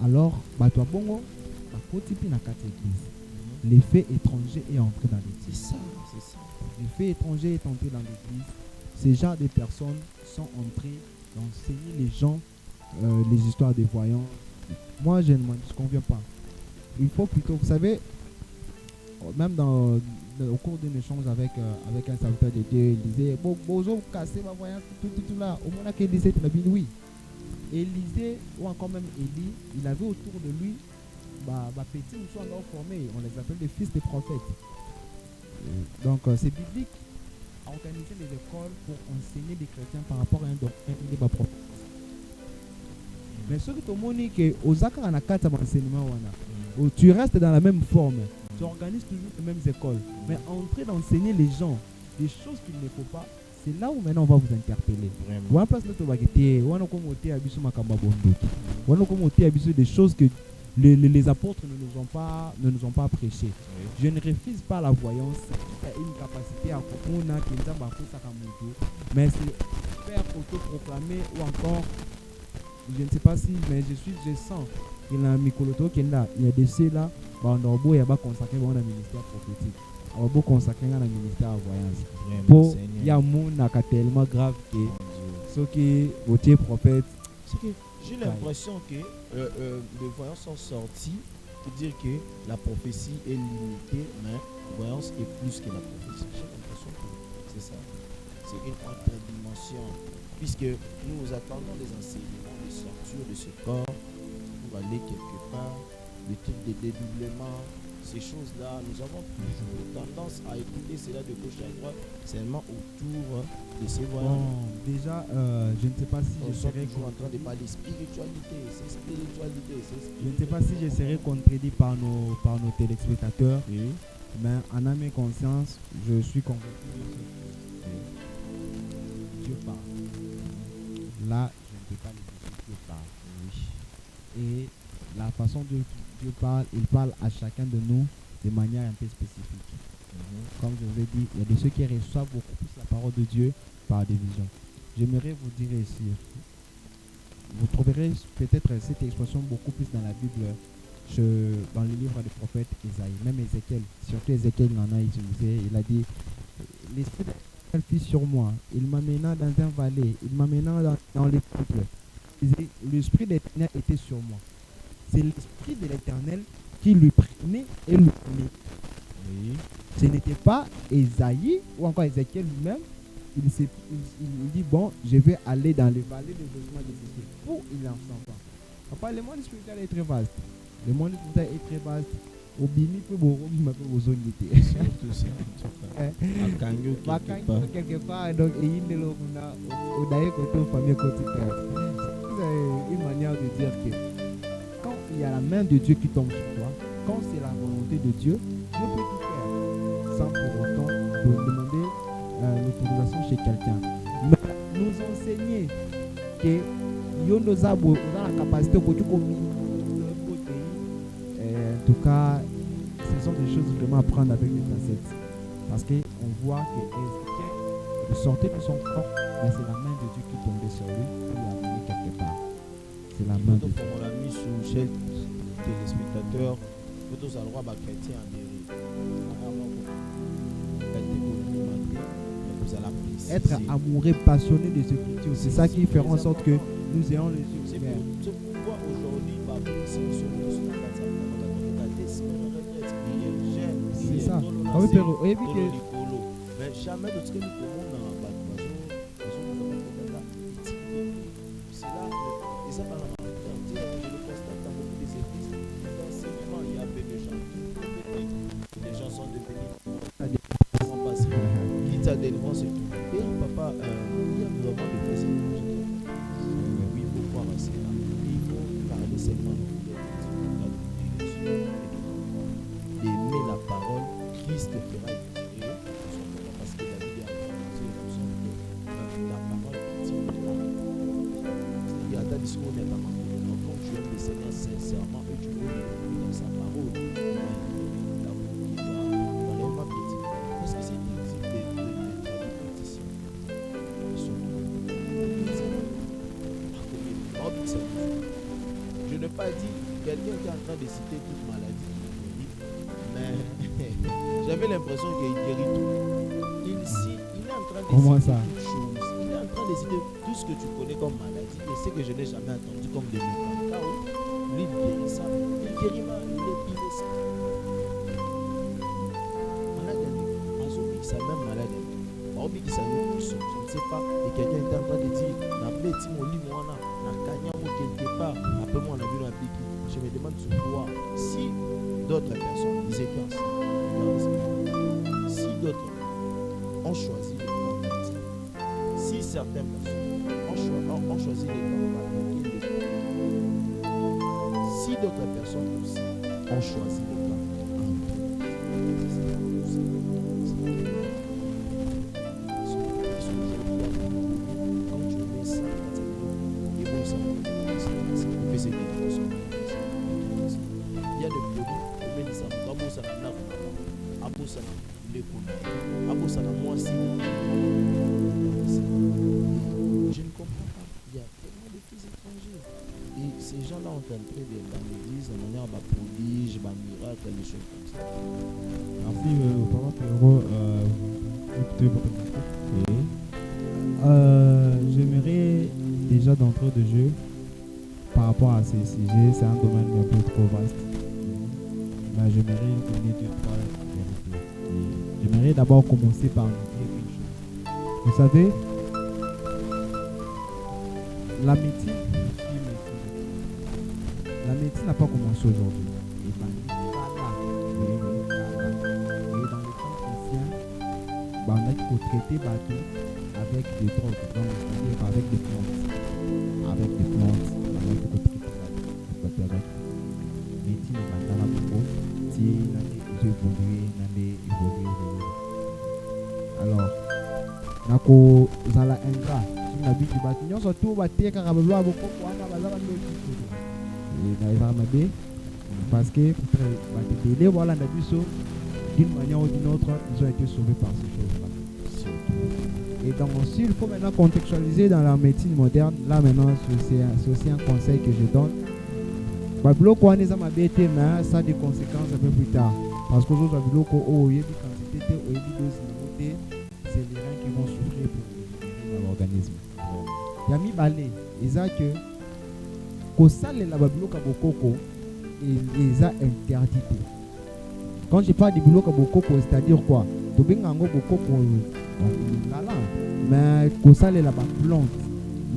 Speaker 2: Alors, toi bongo, à côté de la église. l'effet étranger est entré dans l'église.
Speaker 1: C'est ça, c'est ça.
Speaker 2: L'effet étranger est entré dans l'église. Ces genres de personnes sont entrées d'enseigner les gens les histoires des voyants. Moi, je ne m'en conviens pas. Il faut plutôt, vous savez, même au cours d'un échange avec un serviteur de Dieu, il disait bonjour, cassez ma voyance, tout là. Au moment où Élisée tu l'as dit oui. Élisée, ou encore même Élie, il avait autour de lui petits ou soit encore formés, on les appelle les fils des prophètes. Donc c'est biblique à organiser les écoles pour enseigner des chrétiens par rapport à un doctrine qui n'est pas prophète. Mais ce que tu as que aux accords enseignement, tu restes dans la même forme, tu organises toujours les mêmes écoles, mais entrer d'enseigner les gens des choses qu'il ne faut pas, c'est là où maintenant on va vous interpeller. Des choses que les apôtres ne nous ont pas prêché. Je ne refuse pas la voyance, c'est une capacité à comprendre mais c'est faire autoproclamer ou encore, je ne sais pas si, mais je sens qu'il y a un micoloto qui est là, il y a des ceux-là, il y a consacré dans le ministère prophétique. On va consacrer dans le ministère de voyance. Pour il y a un monde tellement grave que ceux qui votaient prophète.
Speaker 1: J'ai l'impression que les voyances sont sortis pour dire que la prophétie est limitée, mais la voyance est plus que la prophétie. J'ai l'impression que c'est ça. C'est une autre dimension. Puisque nous attendons des enseignements de sortir de ce corps pour aller quelque part, le truc de dédoublement, ces choses-là, nous avons toujours tendance à écouter cela de gauche à droite, seulement autour de ces voyances.
Speaker 2: Bon, déjà, je ne sais pas si je serai
Speaker 1: toujours en train de parler spiritualité, c'est spiritualité.
Speaker 2: Je ne sais pas si je serai contredit par nos téléspectateurs,
Speaker 1: oui.
Speaker 2: Mais en âme et conscience, je suis convaincu de ce que Dieu parle. Là, je ne peux pas le dire, Dieu parle. Oui. Et la façon dont Dieu parle, il parle à chacun de nous de manière un peu spécifique. Comme je vous ai dit, il y a de ceux qui reçoivent beaucoup plus la parole de Dieu par des visions. J'aimerais vous dire ici, vous trouverez peut-être cette expression beaucoup plus dans la Bible, dans le livre des prophètes Isaïe, même Ézéchiel, surtout Ézéchiel il en a utilisé, il a dit, l'esprit de l'Éternel fut sur moi, il m'amena dans un vallée, il m'amena dans les peuples. L'esprit de l'Éternel était sur moi. C'est l'esprit de l'Éternel qui lui prenait et lui prenait. Oui. Ce n'était pas Isaïe ou encore Ézéchiel lui-même. Il dit, bon, je vais aller dans les vallées de jugement d'Ézéchiel. Où il en s'entend. Papa, le monde spirituel est très vaste. Le monde spirituel est très vaste. Au bimi peut beaucoup m'appeler aux zones d'été.
Speaker 1: Surtout ça.
Speaker 2: Quelque part, donc, et il est là, au d'ailleurs, côté famille quotidienne. C'est une manière de dire que quand il y a la main de Dieu qui tombe sur toi, quand c'est la volonté de Dieu, Dieu peut tout faire sans pour autant demander l'autorisation chez quelqu'un. Mais nous enseigner que nous avons la capacité de en tout cas, ce sont des choses vraiment à prendre avec des facettes. Parce qu'on voit que Ézéchiel sortait de son corps, mais c'est la main de Dieu qui tombait sur lui pour l'amener quelque part. C'est la main de Dieu.
Speaker 1: On l'a mis sous chez téléspectateurs, plutôt à droit chrétien en
Speaker 2: être amoureux, passionné de ce qui c'est ça qui fait en sorte que nous ayons les yeux ouverts.
Speaker 1: C'est pourquoi aujourd'hui,
Speaker 2: c'est ça.
Speaker 1: Mais jamais de ce que nous pouvons dans la c'est là, et ça par la je le constate dans beaucoup des églises, l'enseignement, il y a peu de gens. Les gens sont devenus quitte à délivrance et tout. Et papa, il y a vraiment des faits. Oui, il faut croire à cela. Il faut parler seulement d'aimer la parole, Christ fera écouter. Parce que la Bible a annoncé la parole est-il là. Il y a des discours n'est pas manqué. Donc tu aimes le Seigneur sincèrement et tu veux l'écouter dans sa parole. Parce que c'est une je n'ai pas dit quelqu'un qui est en train de citer toute maladie, mais avez l'impression qu'il guérit tout. Il est en train de
Speaker 2: Comment
Speaker 1: citer
Speaker 2: ça?
Speaker 1: toutes choses. Il est en train de citer tout ce que tu connais comme maladie et ce que je n'ai jamais entendu comme des médicaments. Lui, il guérit ça. Il guérit mal. Il est ça. Malade, ça même malade. Qui ça nous pousse, je ne sais pas, et quelqu'un est en train de dire, na bêti mon lit, moi, na kanyamo quelque part, après moi, on a vu un pique. Je me demande sur quoi, si d'autres personnes, ils étaient ensemble, si d'autres ont choisi le camp, si certaines personnes ont choisi le camp, si d'autres personnes aussi ont choisi le camp, je ne comprends pas. Il y a tellement de fils étrangers. Et ces gens-là ont entré dans l'église de manière prodige, miracle, des choses comme ça.
Speaker 2: Merci, Papa Pierrot. Écoutez votre micro. J'aimerais déjà d'entrée de jeu par rapport à ces sujets. C'est un domaine un peu trop vaste. Mais j'aimerais donner deux, trois vérités. J'aimerais d'abord commencer par vous dire une chose. Vous savez, la médecine n'a pas commencé aujourd'hui. Et dans les temps anciens, on a traité bateau avec des drogues, c'est-à-dire avec des plantes. Avec des plantes, avec des médecine beaucoup. Si j'ai évolué. Alors, nako zala ingrat. Si na bitu batu nyonso tu bateka ka baba boko wana bazala ndo parce que peut-être voilà d'une manière ou d'une autre, ils ont été sauvés par ces choses-là. Et donc aussi, il faut maintenant contextualiser dans la médecine moderne. Là maintenant, c'est aussi un conseil que je donne. Ça a des conséquences un peu plus tard. Parce que c'est les reins qui vont souffrir dans l'organisme. Yami Balé, ils ont que ils ont interdit. Quand je parle de boulot kabokoko, c'est-à-dire quoi? Mais il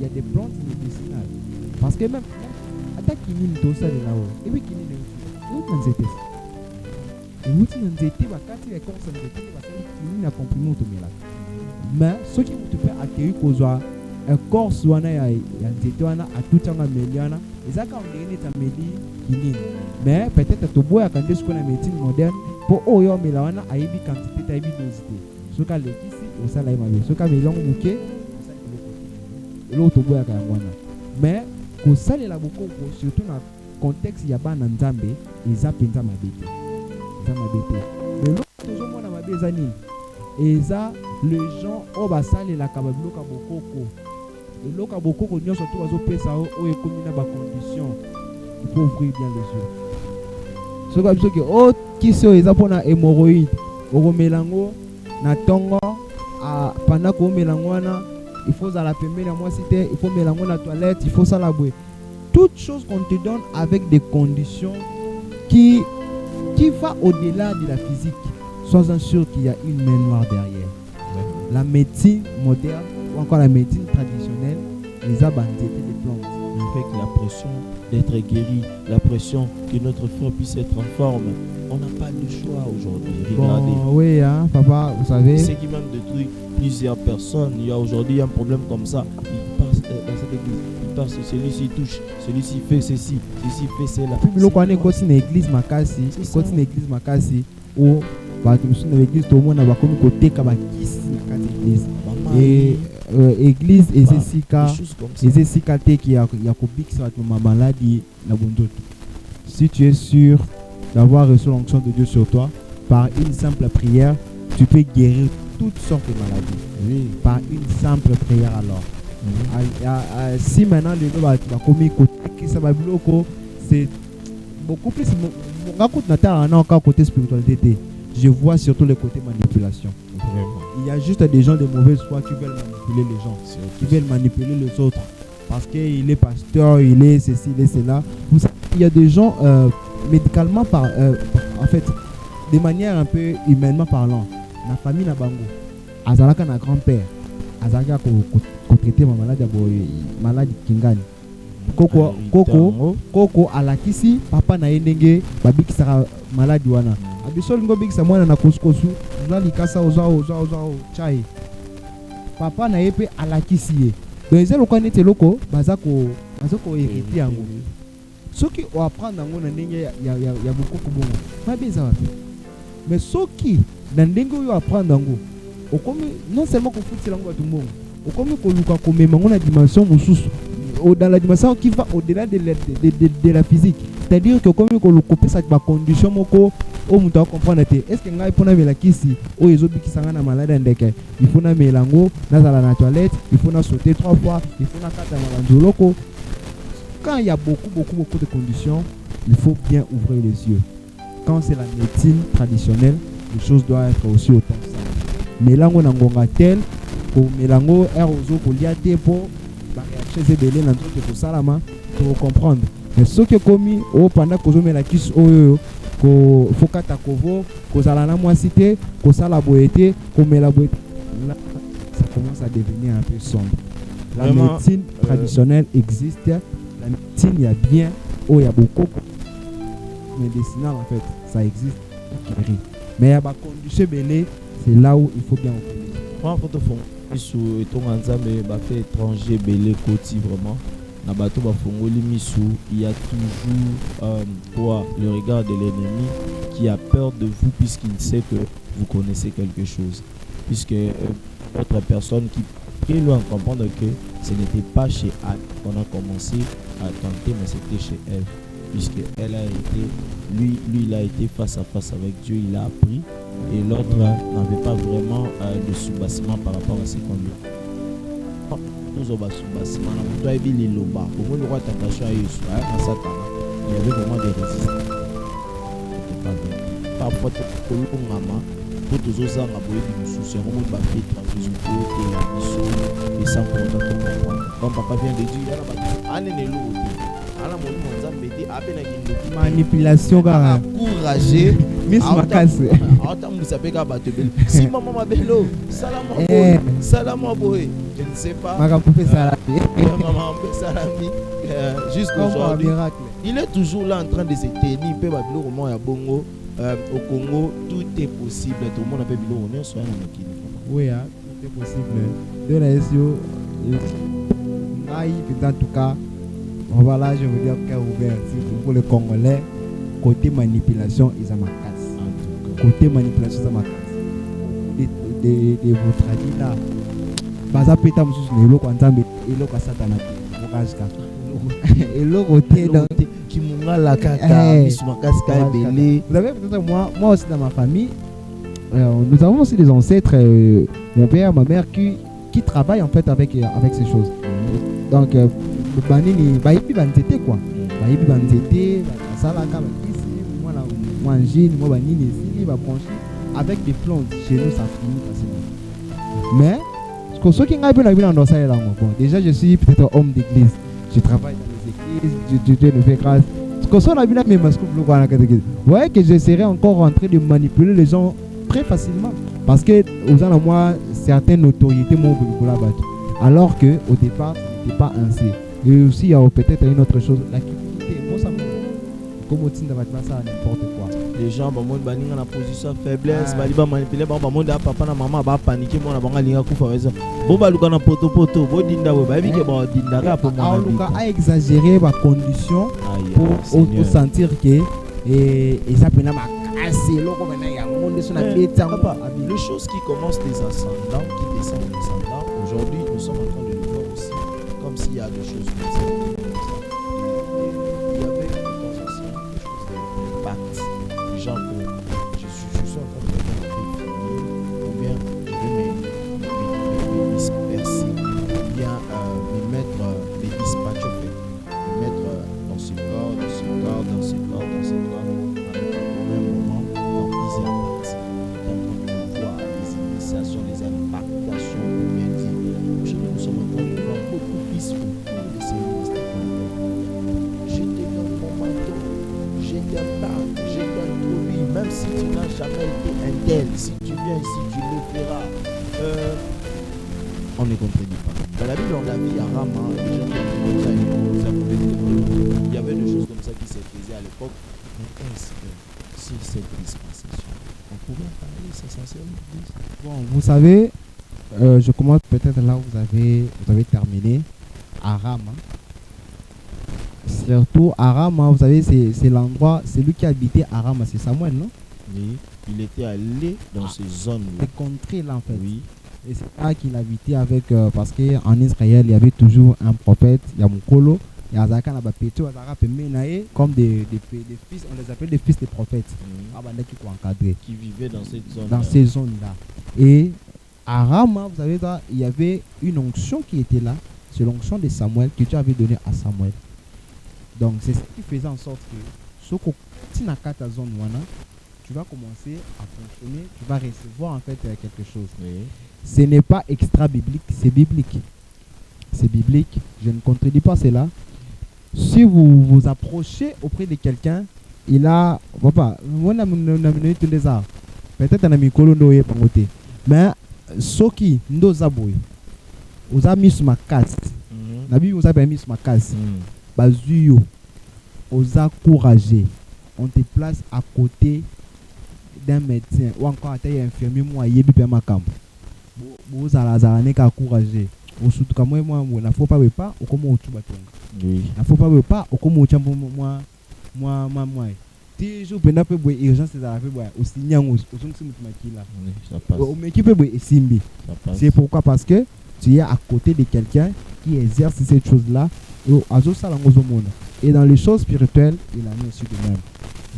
Speaker 2: y a des plantes médicinales. Parce que même attaque qui mine tout ça de là-haut. Et oui, qui mine où t'en étais? Et où t'en étais? Quand tu es comme ça, tu n'as compris tout là. Mais ce qui te fait accueillir qu'au soit un corps soit na ya nzetoana à tout en améliana. Et ça quand on est en amélie qui mine. Mais peut-être tu bois quand tu es la médecine moderne pour oyo melawana a ébi quantité ta ébi dosité. Ce qu'a l'équipe au salaire ma ce qu'a melon bouquet l'autre bois quand moi. Mais ko sale la beaucoup surtout dans contexte ya ba na nzambe eza penza mabete. Mais l'autre toujours moi na mabeza nini. Eza les gens au basale la kabablo ka bokoko. Et l'autre bokoko nyo surtout bazo pesa o ekomi na ba condition. Il faut ouvrir bien les yeux. Ce comme ça que oh qui so eza pona hémorroïde. Oko melango na tongo a pendant ko melango na il faut à la pembeni à moi c'était il faut mélanger la toilette, il faut ça la boire. Toutes choses qu'on te donne avec des conditions qui va au-delà de la physique. Sois sûr qu'il y a une main noire derrière. La médecine moderne ou encore la médecine traditionnelle, les a bandés des plantes.
Speaker 1: Avec la pression d'être guéri, la pression que notre frère puisse être en forme, on n'a pas le choix aujourd'hui. Regardez.
Speaker 2: Bon, oui, hein, papa, vous savez.
Speaker 1: C'est qui même détruit plusieurs personnes. Il y a aujourd'hui un problème comme ça. Il passe dans cette église. Il passe, celui-ci touche, celui-ci fait ceci, celui-ci fait cela.
Speaker 2: Puis, le qu'on est côté une église makasi, côté une église makasi, où bah nous sommes dans l'église, tout le monde a comme côté kabakis makasi église. Et église et c'est si calté qui a copié sur ma maladie la bonne. Si tu es sûr d'avoir reçu l'onction de Dieu sur toi, par une simple prière, tu peux guérir toutes sortes de maladies. Oui. Par une simple prière alors. Si maintenant le gars va commis côté ça va bloquer, c'est beaucoup plus. Côté spiritualité. je vois surtout le côté manipulation.
Speaker 1: Vraiment.
Speaker 2: Il y a juste des gens de mauvaise foi qui veulent manipuler les gens, qui veulent manipuler les autres. Parce qu'il est pasteur, il est ceci, il est cela. Vous savez, il y a des gens, médicalement, en fait, de manière un peu humainement parlant, la famille n'a bango. Azalaka na grand-père. Azalaka ko traiter ma maladie kingani. Koko alakisi papa na endenge babiki sera maladie wana. Abisol ngo biki sa mwana na koskosu, zali kasa ozao chai. Papa na yepe alakisi ye. Donc ezelo kwa nete loko bazako hériter yango. Soki o apprendre ngo na ndenge ya bokoko bongo. Mabeza wapi? Mais soki na ndenge yo apprendre ngo, okomi non seulement ko futila ngo batu mbongo, okomi ko luka ko mema ngo na dimension mususu. Dans la dimension qui va au-delà de la physique. C'est-à-dire que comme on coupe cette condition moko au muta comprendre est-ce que ngai pona mela kisi o ezobi kisanga na malade ndeke il faut na melango na zala na toilette il faut na sauter 3 fois il faut na kata malanzo loko. Quand il y a beaucoup de conditions, il faut bien ouvrir les yeux. Quand c'est la médecine traditionnelle, les choses doivent être aussi autant ça. Melango na ngonga tel ko melango erozo ko liate po chez Ebélé dans tout pour salama pour comprendre. Mais ce qui est commis au pendant que je mets la kiss au faut kata kovo ko zalana moi cité ko sala boété ko met la boété là ça commence à devenir un peu sombre. La vraiment, médecine traditionnelle existe, la médecine il y a bien il y a beaucoup médicinal en fait ça existe mais il y a pas condition belé c'est là où il faut bien ouvrir.
Speaker 1: Misu etonga nzambe ba fait étranger belé koti vraiment na bato ba fongoli misu il y a toujours le regard de l'ennemi qui a peur de vous puisqu'il sait que vous connaissez quelque chose puisque votre personne qui loin comprendre que ce n'était pas chez Anne qu'on a commencé à tenter mais c'était chez Ève puisque elle a été lui il a été face à face avec Dieu, il a appris et l'autre n'avait pas vraiment de sous-bassement par rapport à ce qu'on lui a. Nous avons sous-bassement, nous avons dit les lobas. Pour le roi Tatacha et Yusuf, il y avait vraiment des résistants. Parfois, tu as un maman, pour tous les gens, tu as souci, on va faire transition pour la mission et sans pour autant comprendre. Comme papa vient de dire, il y a un
Speaker 2: manipulation car
Speaker 1: encourager
Speaker 2: Miss Makase
Speaker 1: si maman ma bello salama boy je ne sais pas
Speaker 2: maman
Speaker 1: salami jusqu'aujourd'hui il est toujours là en train de se tenir peu babilo comment ya bongo au Congo tout est possible tout le monde appelle bilo on est sur un mokili
Speaker 2: oui tout est possible de la SEO en tout cas. Voilà, je veux dire cœur ouvert pour les Congolais. Côté manipulation, ils ont ma casse. Côté manipulation, ils ont ma casse. De votre avis là, baza peta mususu ne loko nzambe eloko satana okazika. Eloko te donc
Speaker 1: qui munga la kaka bisuma kaska belé.
Speaker 2: Vous savez peut-être moi aussi dans ma famille, nous avons aussi des ancêtres, mon père, ma mère qui travaillent en fait avec ces choses. Donc banini bayibi banzete quoi bayibi banzete basalaka bakisi mwana mwanjini mo banini esili ba brancher avec des plantes chez nous ça finit facilement mais ce qui ngai pena bina ndosa elango bon déjà je suis peut-être homme d'église je travaille dans les églises Dieu nous fait grâce ce que ça la bina mais masque bleu quoi vous voyez que je serais encore en train de manipuler les gens très facilement parce que aux gens moi certaines autorités m'ont pour la battre alors que au départ c'était pas ainsi. Et aussi, il y a peut-être une autre chose, la cupidité. Comme au titre de ça, n'importe quoi.
Speaker 1: Les gens, ils sont en position de faiblesse, ils sont manipulés, ils sont papa et maman, ils paniquent, ils sont en train
Speaker 2: de exagérer les conditions pour sentir que ça peut casser.
Speaker 1: Les choses qui commencent des ascendants, qui descendent des ascendants, aujourd'hui, nous sommes en train de le voir aussi. Comme s'il y a des choses comme ça. Il y avait aussi des choses de pactes. Les gens que je suis en train de faire ou bien je vais me disperser, ou bien me mettre les dispatchs au fait. Me mettre dans ce corps, dans ce corps, dans ce corps, dans ce corps, avec au même moment, dans plusieurs pactes. On ne contredit pas. Dans la Bible, on a vu à Rama, les gens qui ont comme ça, il y avait des choses comme ça qui se faisaient à l'époque. Mais est-ce que sur cette dispensation, on pouvait en parler, c'est censé l'église?
Speaker 2: Bon, vous savez, je commence peut-être là où vous avez terminé. Aram. Surtout Aram, vous savez, c'est l'endroit, c'est lui qui habitait Aram, c'est Samuel, non?
Speaker 1: Oui, il était allé dans ces zones-là.
Speaker 2: Ces contrées-là, en fait.
Speaker 1: Oui.
Speaker 2: Et c'est là qu'il habitait avec, parce qu'en Israël, il y avait toujours un prophète, il y a Moukolo, il y a Azaka, comme des fils, on les appelle des fils des prophètes.
Speaker 1: Qui vivaient dans cette zone.
Speaker 2: Dans ces zones-là. Et à Rama, vous savez, il y avait une onction qui était là, c'est l'onction de Samuel que Dieu avait donnée à Samuel. Donc c'est ce qui faisait en sorte que ce que tu n'as qu'à ta zone, tu vas commencer à fonctionner, tu vas recevoir en fait quelque chose.
Speaker 1: Oui.
Speaker 2: Ce n'est pas extra biblique, c'est biblique. C'est biblique, je ne contredis pas cela. Si vous vous approchez auprès de quelqu'un, il a, papa, peut-être un ami colondo est pangoté, mais ce qui nous a boué, vous a mis sur ma case, Nabi vous a mis sur ma case, bazuyo, vous a encouragé, on te place à côté d'un médecin ou encore à un infirmier, moi, yebi pema kam, vous allez encourager. Surtout quand moi la faut pas au comment tu batonga
Speaker 1: oui
Speaker 2: la faut pas au comment tu moi toujours pendant peu boy urgence ça fait boy aussi nyango aussi mutumakila
Speaker 1: ça passe
Speaker 2: au mais qui peut boy simbi c'est pourquoi parce que tu es à côté de quelqu'un qui exerce cette chose là et dans les choses spirituelles il en est aussi de même.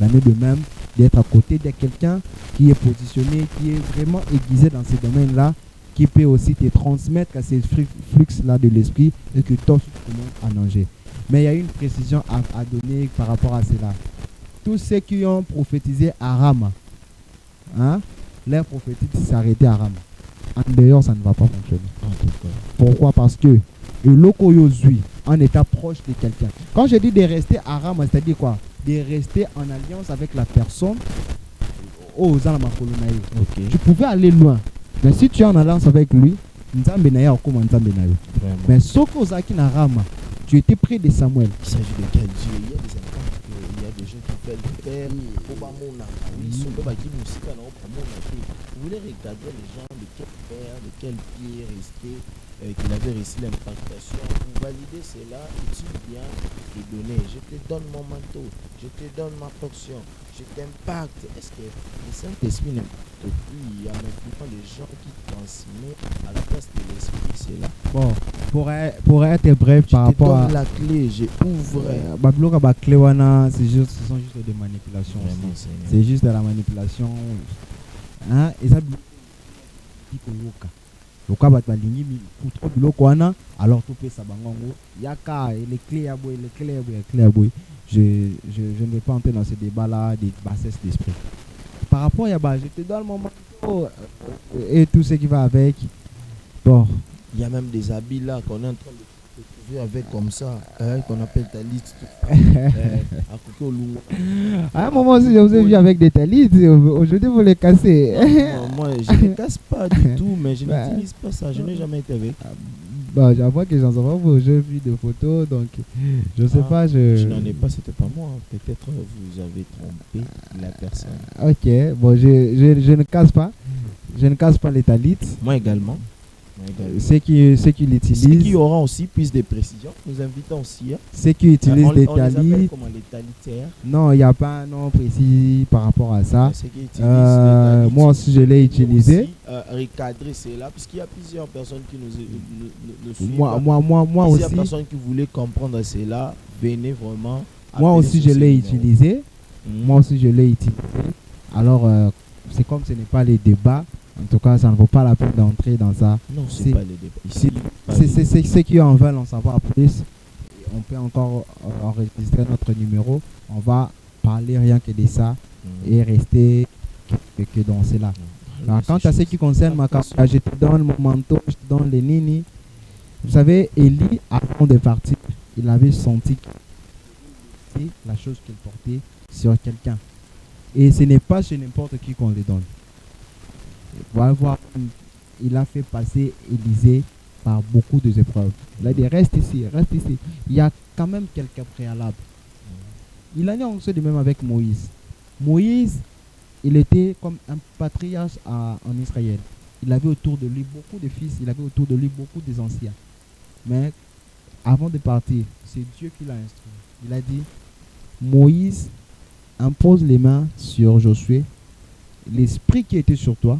Speaker 2: Il en est de même d'être à côté de quelqu'un qui est positionné, qui est vraiment aiguisé dans ces domaines là, qui peut aussi te transmettre à ces flux-là de l'esprit et que toi, tu commences à nager. Mais il y a une précision à donner par rapport à cela. Tous ceux qui ont prophétisé à Rama, leur prophétie s'est arrêtée à Rama. En dehors, ça ne va pas fonctionner. Pourquoi? Parce que le loco yozui, en état proche de quelqu'un. Quand je dis de rester à Rama, c'est-à-dire quoi? De rester en alliance avec la personne aux okay. Tu pouvais aller loin. Mais si tu es en alliance avec lui, mais sauf qu'aux Akinarama, tu étais près de Samuel.
Speaker 1: Il s'agit de quel Dieu? Il y a des enfants, il y a des gens qui veulent le faire. Vous voulez regarder les gens de quel père, de quel pied resté, qu'il avait reçu l'impactation. Pour valider cela, utilise bien de donner. Je te donne mon manteau, je te donne ma portion, je t'impacte. Est-ce que le Saint-Esprit n'impacte plus? Il y a maintenant des gens qui transmettent à la place de l'Esprit cela.
Speaker 2: Bon, pour être bref par rapport à
Speaker 1: la clé, j'ai ouvert.
Speaker 2: Ce sont juste des manipulations. C'est juste de la manipulation. Et ça alors tout peut s'abangongo yaka les clés à boy je ne vais pas entrer dans ce débat là des bassesses d'esprit par rapport à Yaba. Je te donne mon manteau et tout ce qui va avec. Bon,
Speaker 1: il y a même des habits là qu'on est en train de trouver avec comme ça, qu'on appelle talit.
Speaker 2: À un moment aussi, je vous ai vu avec des talit. Aujourd'hui, vous les cassez.
Speaker 1: Moi, je ne les casse pas du tout, mais je n'utilise pas ça. Je n'ai jamais été avec.
Speaker 2: Bah, j'avoue que j'en ai pas vu, j'ai vu des photos, donc je sais pas.
Speaker 1: Je n'en ai pas, c'était pas moi. Peut-être vous avez trompé la personne.
Speaker 2: Ok, bon, je ne casse pas. Je ne casse pas les talit.
Speaker 1: Moi également.
Speaker 2: Ceux qui l'utilisent.
Speaker 1: Ceux qui auront aussi plus de précision, nous invitons aussi.
Speaker 2: Ceux qui utilisent des talis.
Speaker 1: On les appelle comment, les talitaires?
Speaker 2: Non, il n'y a pas un nom précis par rapport à ça.
Speaker 1: Ceux qui utilisent
Speaker 2: moi aussi, je l'ai utilisé.
Speaker 1: Recadrer cela, puisqu'il y a plusieurs personnes qui nous suivent.
Speaker 2: Moi
Speaker 1: plusieurs
Speaker 2: aussi.
Speaker 1: personnes qui voulaient comprendre cela, venez vraiment.
Speaker 2: Moi aussi, je l'ai utilisé. Moi aussi, je l'ai utilisé. Alors, c'est comme ce n'est pas les débats. En tout cas, ça ne vaut pas la peine d'entrer dans ça.
Speaker 1: Non, c'est pas les débats.
Speaker 2: C'est ceux qui en veulent en savoir plus. On peut encore enregistrer notre numéro. On va parler rien que de ça et rester que dans cela. Alors, quant à ce qui concerne ma caméra, je te donne mon manteau, je te donne les nini. Vous savez, Élie, avant de partir, il avait senti la chose qu'il portait sur quelqu'un. Et ce n'est pas chez n'importe qui qu'on les donne. Voilà, il a fait passer Élisée par beaucoup d'épreuves. Il a dit reste ici, reste ici. Il y a quand même quelques préalables. Il en est aussi de même avec Moïse. Moïse, il était comme un patriarche en Israël. Il avait autour de lui beaucoup de fils, il avait autour de lui beaucoup des anciens. Mais avant de partir, c'est Dieu qui l'a instruit. Il a dit, Moïse, impose les mains sur Josué. L'esprit qui était sur toi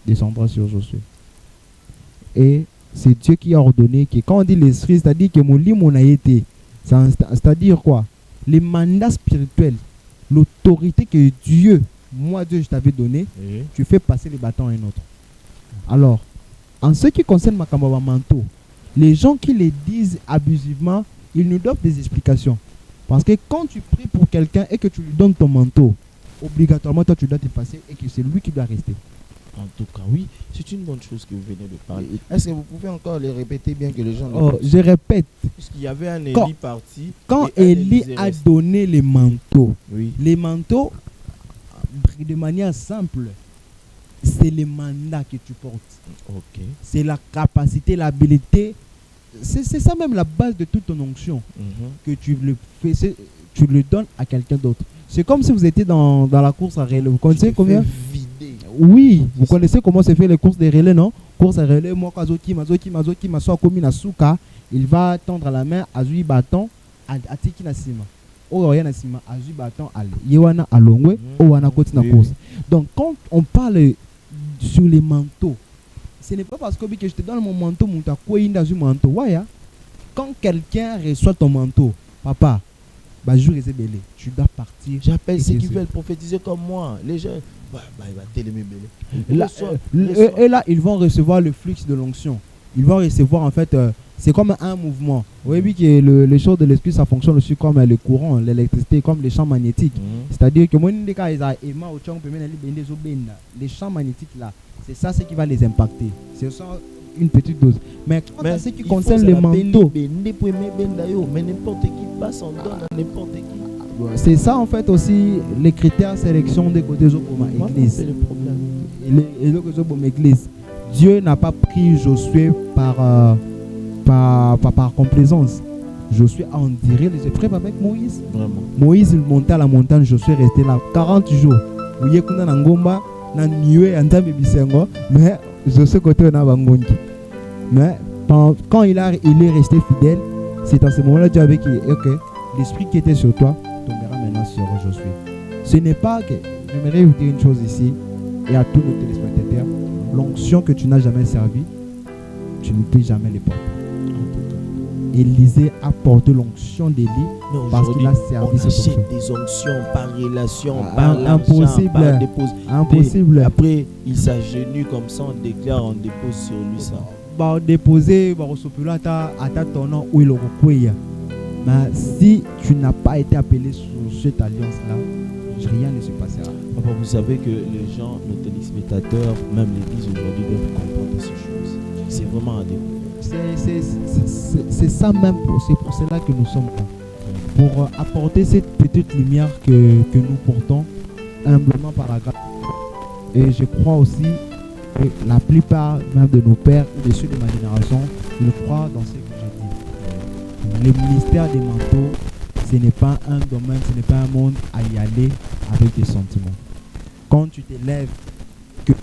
Speaker 2: descendra sur Josué. Et c'est Dieu qui a ordonné que quand on dit l'esprit, c'est-à-dire que mon lit, mon a été. C'est-à-dire quoi? Les mandats spirituels, l'autorité que Dieu, moi Dieu, je t'avais donné, tu fais passer les bâtons à un autre. Alors, en ce qui concerne Makambaba Manto, les gens qui les disent abusivement, ils nous donnent des explications. Parce que quand tu pries pour quelqu'un et que tu lui donnes ton manteau, obligatoirement, toi, tu dois t'effacer et que c'est lui qui doit rester.
Speaker 1: En tout cas, oui, c'est une bonne chose que vous venez de parler. Est-ce que vous pouvez encore les répéter bien que les gens...
Speaker 2: Je répète.
Speaker 1: Puisqu'il y avait un Élie parti.
Speaker 2: Quand Élie a donné les manteaux,
Speaker 1: oui.
Speaker 2: Les manteaux, de manière simple, c'est les mandats que tu portes.
Speaker 1: Okay.
Speaker 2: C'est la capacité, l'habilité. C'est ça même la base de toute ton onction. Que tu le donnes à quelqu'un d'autre. C'est comme si vous étiez dans la course à relais. Vous connaissez combien? Oui, vous connaissez comment se fait les courses de relais, non? Course à relais, moi, Kazoki, Masoa, Komi, Nasuka, il va tendre la main à Zui Bâton, à Tiki Nasima. Oya Nasima, à Zui Bâton, à Yewana, à Longwe, Owana Koti na course. Donc, quand on parle sur les manteaux, ce n'est pas parce que je te donne mon manteau, mon manteau. Quand quelqu'un reçoit ton manteau, papa, tu dois partir.
Speaker 1: J'appelle ceux qui veulent prophétiser comme moi. Les gens,
Speaker 2: et là, ils vont recevoir le flux de l'onction. Ils vont recevoir, en fait, c'est comme un mouvement. Vous voyez que les choses de l'esprit, ça fonctionne aussi comme le courant, l'électricité, comme les champs magnétiques. C'est-à-dire que les champs magnétiques là, c'est ça ce qui va les impacter. C'est ça une petite dose. Mais quant à ce qui concerne les manteaux,
Speaker 1: mais n'importe qui passe en donne à n'importe qui.
Speaker 2: C'est ça en fait aussi les critères de sélection des côtés de l'église. Dieu n'a pas pris Josué par complaisance. Josué a enduré les épreuves avec Moïse.
Speaker 1: Vraiment.
Speaker 2: Moïse il montait à la montagne, Josué restait là 40 jours. Mais Josué côté na bangongi. Mais quand il est resté fidèle, c'est à ce moment-là Dieu avait dit ok, l'esprit qui était sur toi tombera maintenant sur Josué. Ce n'est pas que, j'aimerais vous dire une chose ici et à tous nos téléspectateurs, l'onction que tu n'as jamais servi, tu ne peux jamais les porter. Élisée a porté l'onction d'Élie parce qu'il a servi cette onction.
Speaker 1: Des onctions par relation, par
Speaker 2: impossible,
Speaker 1: par dépose.
Speaker 2: Impossible.
Speaker 1: Après, il s'agenouille comme ça, on déclare, on dépose sur lui ça.
Speaker 2: Déposer, à ton nom où il aura. Mais si tu n'as pas été appelé sur cette alliance-là, rien ne se passera.
Speaker 1: Papa, vous savez que les gens, nos téléspectateurs, même l'église aujourd'hui, doivent comprendre ces choses. C'est vraiment à découvrir.
Speaker 2: C'est ça même, c'est pour cela que nous sommes là. Pour apporter cette petite lumière que nous portons humblement par la grâce. Et je crois aussi que la plupart même de nos pères ou de ceux de ma génération, ils croient dans ce que je dis. Le ministère des manteaux, ce n'est pas un domaine, ce n'est pas un monde à y aller avec des sentiments. Quand tu te lèves, que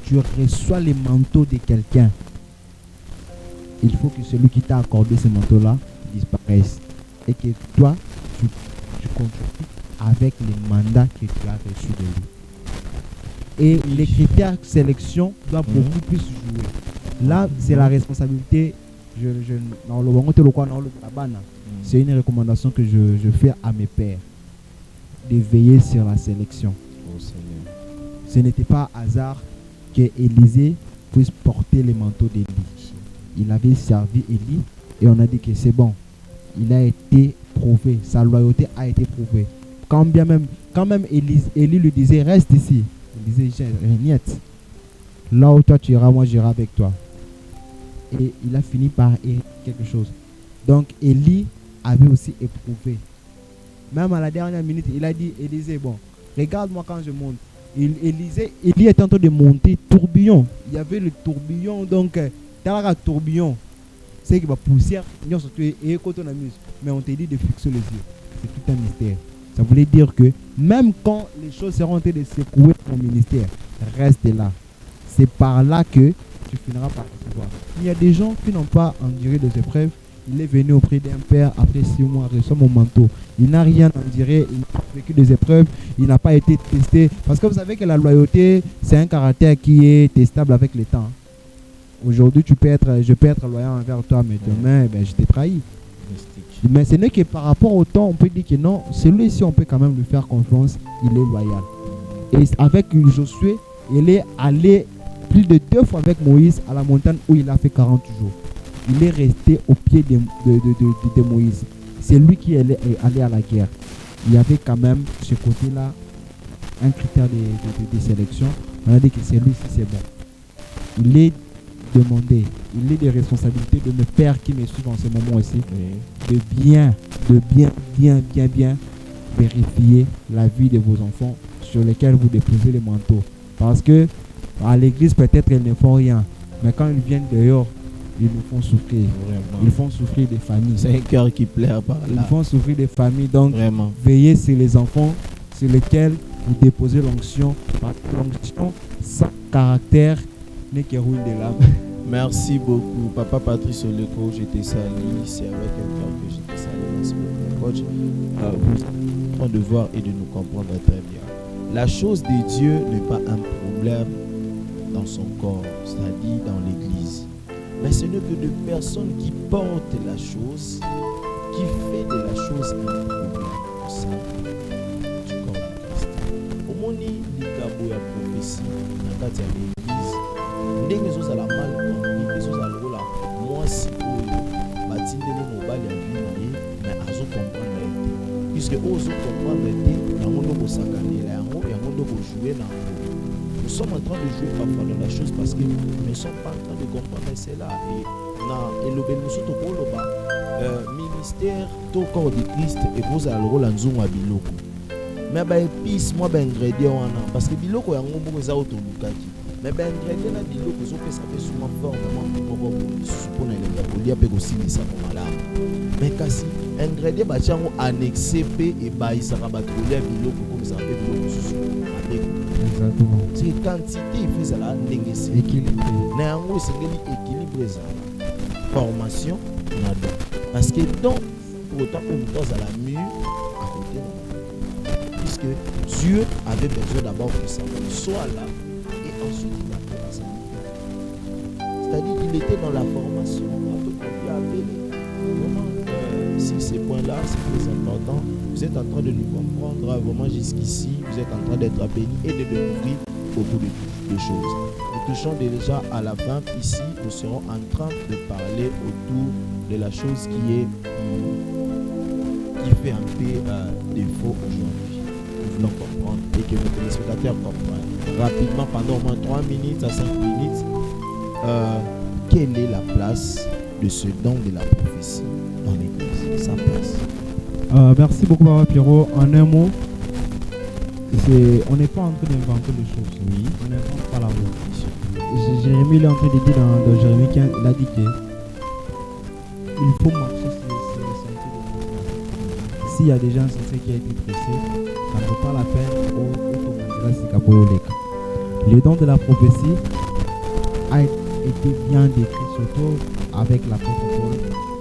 Speaker 2: tu reçois les manteaux de quelqu'un, il faut que celui qui t'a accordé ce manteau-là disparaisse. Et que toi, tu contribues avec les mandats que tu as reçus de lui. Et les critères de sélection doivent beaucoup plus jouer. Là, c'est la responsabilité. C'est une recommandation que je fais à mes pères. De veiller sur la sélection. Ce n'était pas hasard que Élisée puisse porter les manteaux d'Élie. Il avait servi Élie et on a dit que c'est bon. Il a été prouvé, sa loyauté a été prouvée. Quand même Élie lui disait reste ici. Il disait niet. Là où toi tu iras, moi j'irai avec toi. Et il a fini par hériter quelque chose. Donc Élie avait aussi éprouvé. Même à la dernière minute, il a dit Élisée, bon, regarde-moi quand je monte. Élie était en train de monter tourbillon. Il y avait le tourbillon, donc talaka tourbillon, c'est que la poussière, mais on te dit de fixer les yeux. C'est tout un mystère. Ça voulait dire que même quand les choses seront en train de secouer ton ministère, reste là. C'est par là que tu finiras par recevoir. Il y a des gens qui n'ont pas enduré des épreuves. Il est venu auprès d'un père après 6 mois, reçoit mon manteau. Il n'a rien enduré, il n'a vécu des épreuves, il n'a pas été testé. Parce que vous savez que la loyauté, c'est un caractère qui est testable avec le temps. Aujourd'hui, je peux être loyal envers toi, mais demain, je t'ai trahi. Mais ce n'est que par rapport au temps, on peut dire que non, celui-ci, on peut quand même lui faire confiance, il est loyal. Et avec Josué, il est allé plus de 2 fois avec Moïse à la montagne où il a fait 40 jours. Il est resté au pied de Moïse. C'est lui qui est allé à la guerre. Il y avait quand même ce côté-là, un critère de sélection. On a dit que celui-ci, c'est bon. Il est demandé, il est des responsabilités de mes pères qui me suivent en ce moment aussi, de bien vérifier la vie de vos enfants sur lesquels vous déposez les manteaux. Parce que à l'église, peut-être ils ne font rien, mais quand ils viennent dehors, ils nous font souffrir. Vraiment. Ils font souffrir des familles.
Speaker 1: C'est un cœur qui pleure par là.
Speaker 2: Ils font souffrir des familles. Donc,
Speaker 1: vraiment,
Speaker 2: veillez sur les enfants sur lesquels vous déposez l'onction. Parce que l'onction sans caractère n'est que rouille de l'âme.
Speaker 1: Merci beaucoup. Papa Patrice Oleko, je te salue. C'est avec un cœur que je te salue. Merci beaucoup, coach. Vous êtes en train de voir et de nous comprendre très bien. La chose de Dieu n'est pas un problème dans son corps, c'est-à-dire dans l'église. Mais ce n'est que de personnes qui portent la chose, qui fait de la chose un problème au sein du corps de Christ. Au moment où il y a la prophétie dans l'église, ndenge ezozala mal compris, ezozala lokola mwasi oyo batindeli mobali ya vi na ye mais azokomprendre ye te, puisque oyo ozokomprendre te yango nde kosakanela yango nde kojoue na yango. Nous sommes en train de jouer parfois dans la chose parce que nous ne sommes pas en train de comprendre cela. Et na elobeli mosusu tokoloba ministère to corps de Christ ekozala lokola nzungu ya biloko, mais baépice mwa baingrédient wana parce que biloko yango moko eza oyo tolukaki, mais baingrédient na biloko ezopesa mpe suma fortement moko lisusu mpona elenga kolia mpe kosilisa malamu. Mais kasi ingrédient batia yango annexe mpe ebayisaka bato kolia biloko komisaka mpe biloko mosusu mabeko.
Speaker 2: Exactement.
Speaker 1: C'est quantité il faut ezala ndenge
Speaker 2: équilibre
Speaker 1: na yango esengeli équilibre ezala formation na don, parce que don pour autant que moto azala mûr à côté na, puisque Dieu avait besoin d'abord que ça soit là et ensuite il a fait ça. C'est-à-dire qu'il était dans la formation. Vraiment, si ces points-là, c'est très important. Vous êtes en train de nous comprendre vraiment jusqu'ici. Vous êtes en train d'être bénis et de découvrir beaucoup de choses. Nous touchons déjà à la fin. Ici, nous serons en train de parler autour de la chose qui fait un peu défaut aujourd'hui. Nous voulons comprendre et que nos téléspectateurs comprennent rapidement pendant au moins 3 minutes à 5 minutes quelle est la place de ce don de la prophétie dans l'église, sa place.
Speaker 2: Merci beaucoup, Papa Pierrot. En un mot, on n'est pas en train d'inventer les choses.
Speaker 1: Oui.
Speaker 2: On n'invente pas la voie. Jérémie est en train de dire dans Jérémie 15, il a dit que il faut marcher sur les sentiers de Dieu. S'il y a déjà un sentier qui a été tracé, ça ne vaut pas la peine. Le don de la prophétie a été bien décrit, surtout avec l'apôtre Paul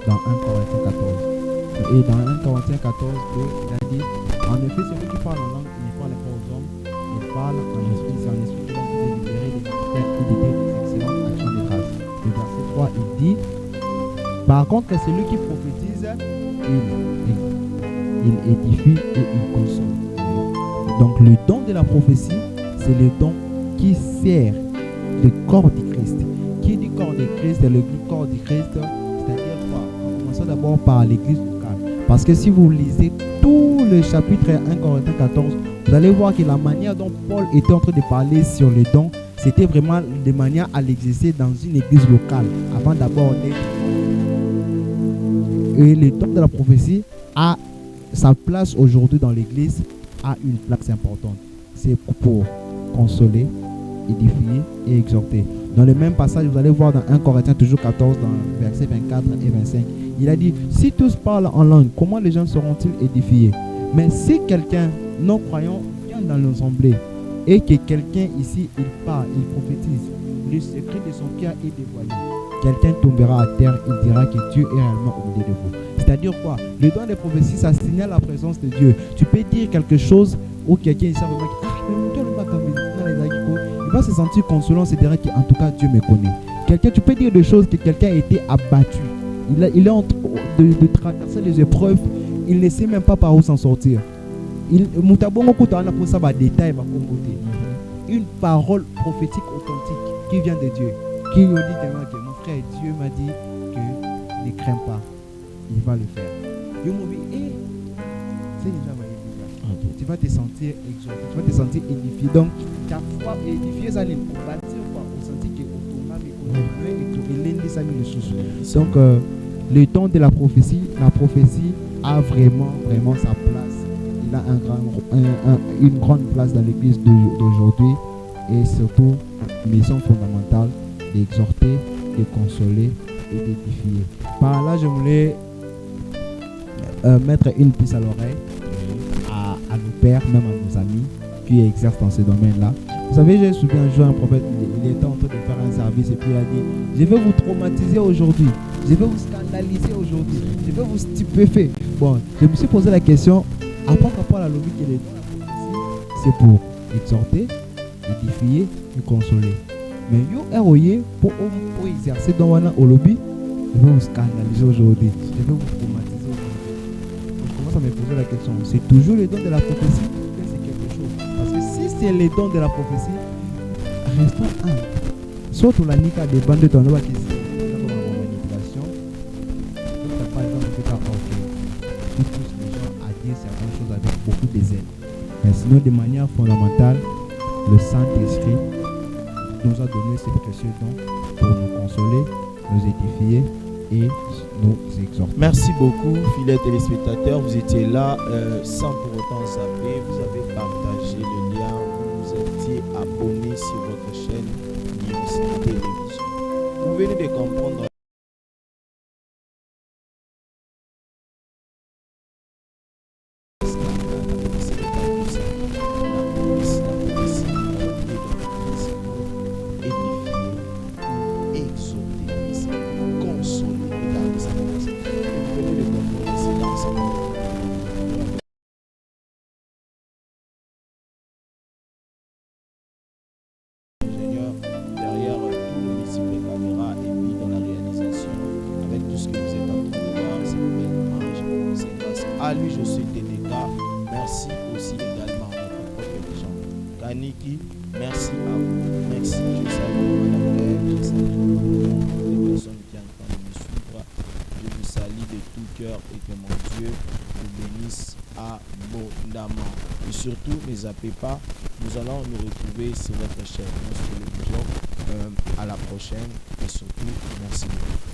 Speaker 2: dans 1 Corinthiens 14. Et dans 1 Corinthiens 14, il a dit, en effet, celui qui parle en langue, il ne parle pas aux hommes, il parle en esprit, c'est en esprit que l'on peut libérer des ministères et des excellentes actions de grâce. Le verset 3, il dit, par contre, celui qui prophétise, il édifie et il console. Donc le don de la prophétie, c'est le don qui sert le corps du Christ. Qui dit corps du Christ, c'est le corps du Christ, c'est-à-dire quoi? En commençant d'abord par l'église locale. Parce que si vous lisez tout le chapitre 1 Corinthiens 14, vous allez voir que la manière dont Paul était en train de parler sur les dons, c'était vraiment de manière à l'exercer dans une église locale, avant d'abord d'être. Et le don de la prophétie a sa place aujourd'hui dans l'église, a une place importante. C'est pour consoler, édifier et exhorter. Dans le même passage, vous allez voir dans 1 Corinthiens toujours 14, dans versets 24 et 25. Il a dit, si tous parlent en langue, comment les gens seront-ils édifiés? Mais si quelqu'un non-croyant vient dans l'assemblée et que quelqu'un ici, il parle, il prophétise, le secret de son cœur est dévoilé. Quelqu'un tombera à terre, il dira que Dieu est réellement au milieu de vous. C'est-à-dire quoi? Le don des prophéties, ça signale la présence de Dieu. Tu peux dire quelque chose ou quelqu'un ici va dire, il va se sentir consolant, c'est dire qu'en tout cas Dieu me connaît. Quelqu'un, tu peux dire des choses que quelqu'un a été abattu. Il est en train de traverser les épreuves, il ne sait même pas par où s'en sortir. Une parole prophétique authentique qui vient de Dieu, qui lui dit que mon frère, Dieu m'a dit que ne crains pas, il va le faire. Dieu m'a dit, tu vas te sentir exalté, tu vas te sentir édifié. Donc, ta foi est édifiée, ça n'est pas bâtir quoi, au senti que donc, le temps de la prophétie a vraiment sa place. Il a une grande place dans l'église d'aujourd'hui et surtout une mission fondamentale d'exhorter, de consoler et d'édifier. Par là, je voulais mettre une puce à l'oreille à nos pères, même à nos amis qui exercent dans ce domaine-là. Vous savez, j'ai souviens un jour un prophète, il était en train de faire un service et puis il a dit, je vais vous traumatiser aujourd'hui, je vais vous scandaliser aujourd'hui, je vais vous stupéfier. Bon, je me suis posé la question, après la logique et les dons, c'est pour exhorter, édifier et consoler. Mais yo eroye pour exercer dans wana au lobby, je vais vous scandaliser aujourd'hui, je vais vous traumatiser aujourd'hui. Donc, je commence à me poser la question, c'est toujours les dons de la prophétie ou bien c'est quelque chose? Parce que si c'est les dons de la prophétie, restons humbles. Soit on a nika des bandes de ton loi qui sont en manipulation. Donc, par exemple, tu pousses les gens à dire certaines choses avec beaucoup de zèle. Mais sinon, de manière fondamentale, le Saint-Esprit nous a donné ces précieux dons pour nous consoler, nous édifier et nous exhorter.
Speaker 1: Merci beaucoup, fidèles téléspectateurs. Vous étiez là sans pour autant zapper. Vous avez partagé le lien. Vous étiez abonné sur votre chaîne News Télévision. Vous venez de comprendre. À lui, je suis TDK. Merci aussi également à notre propre dirigeant Kaniki. Merci à vous. Merci. Je salue Madame Belle. Je salue les personnes qui sont en train de me suivre. Je vous salue de tout cœur et que mon Dieu vous bénisse abondamment. Et surtout, ne zappez pas. Nous allons nous retrouver sur votre chaîne. Notre télévision. À la prochaine. Et surtout, merci beaucoup.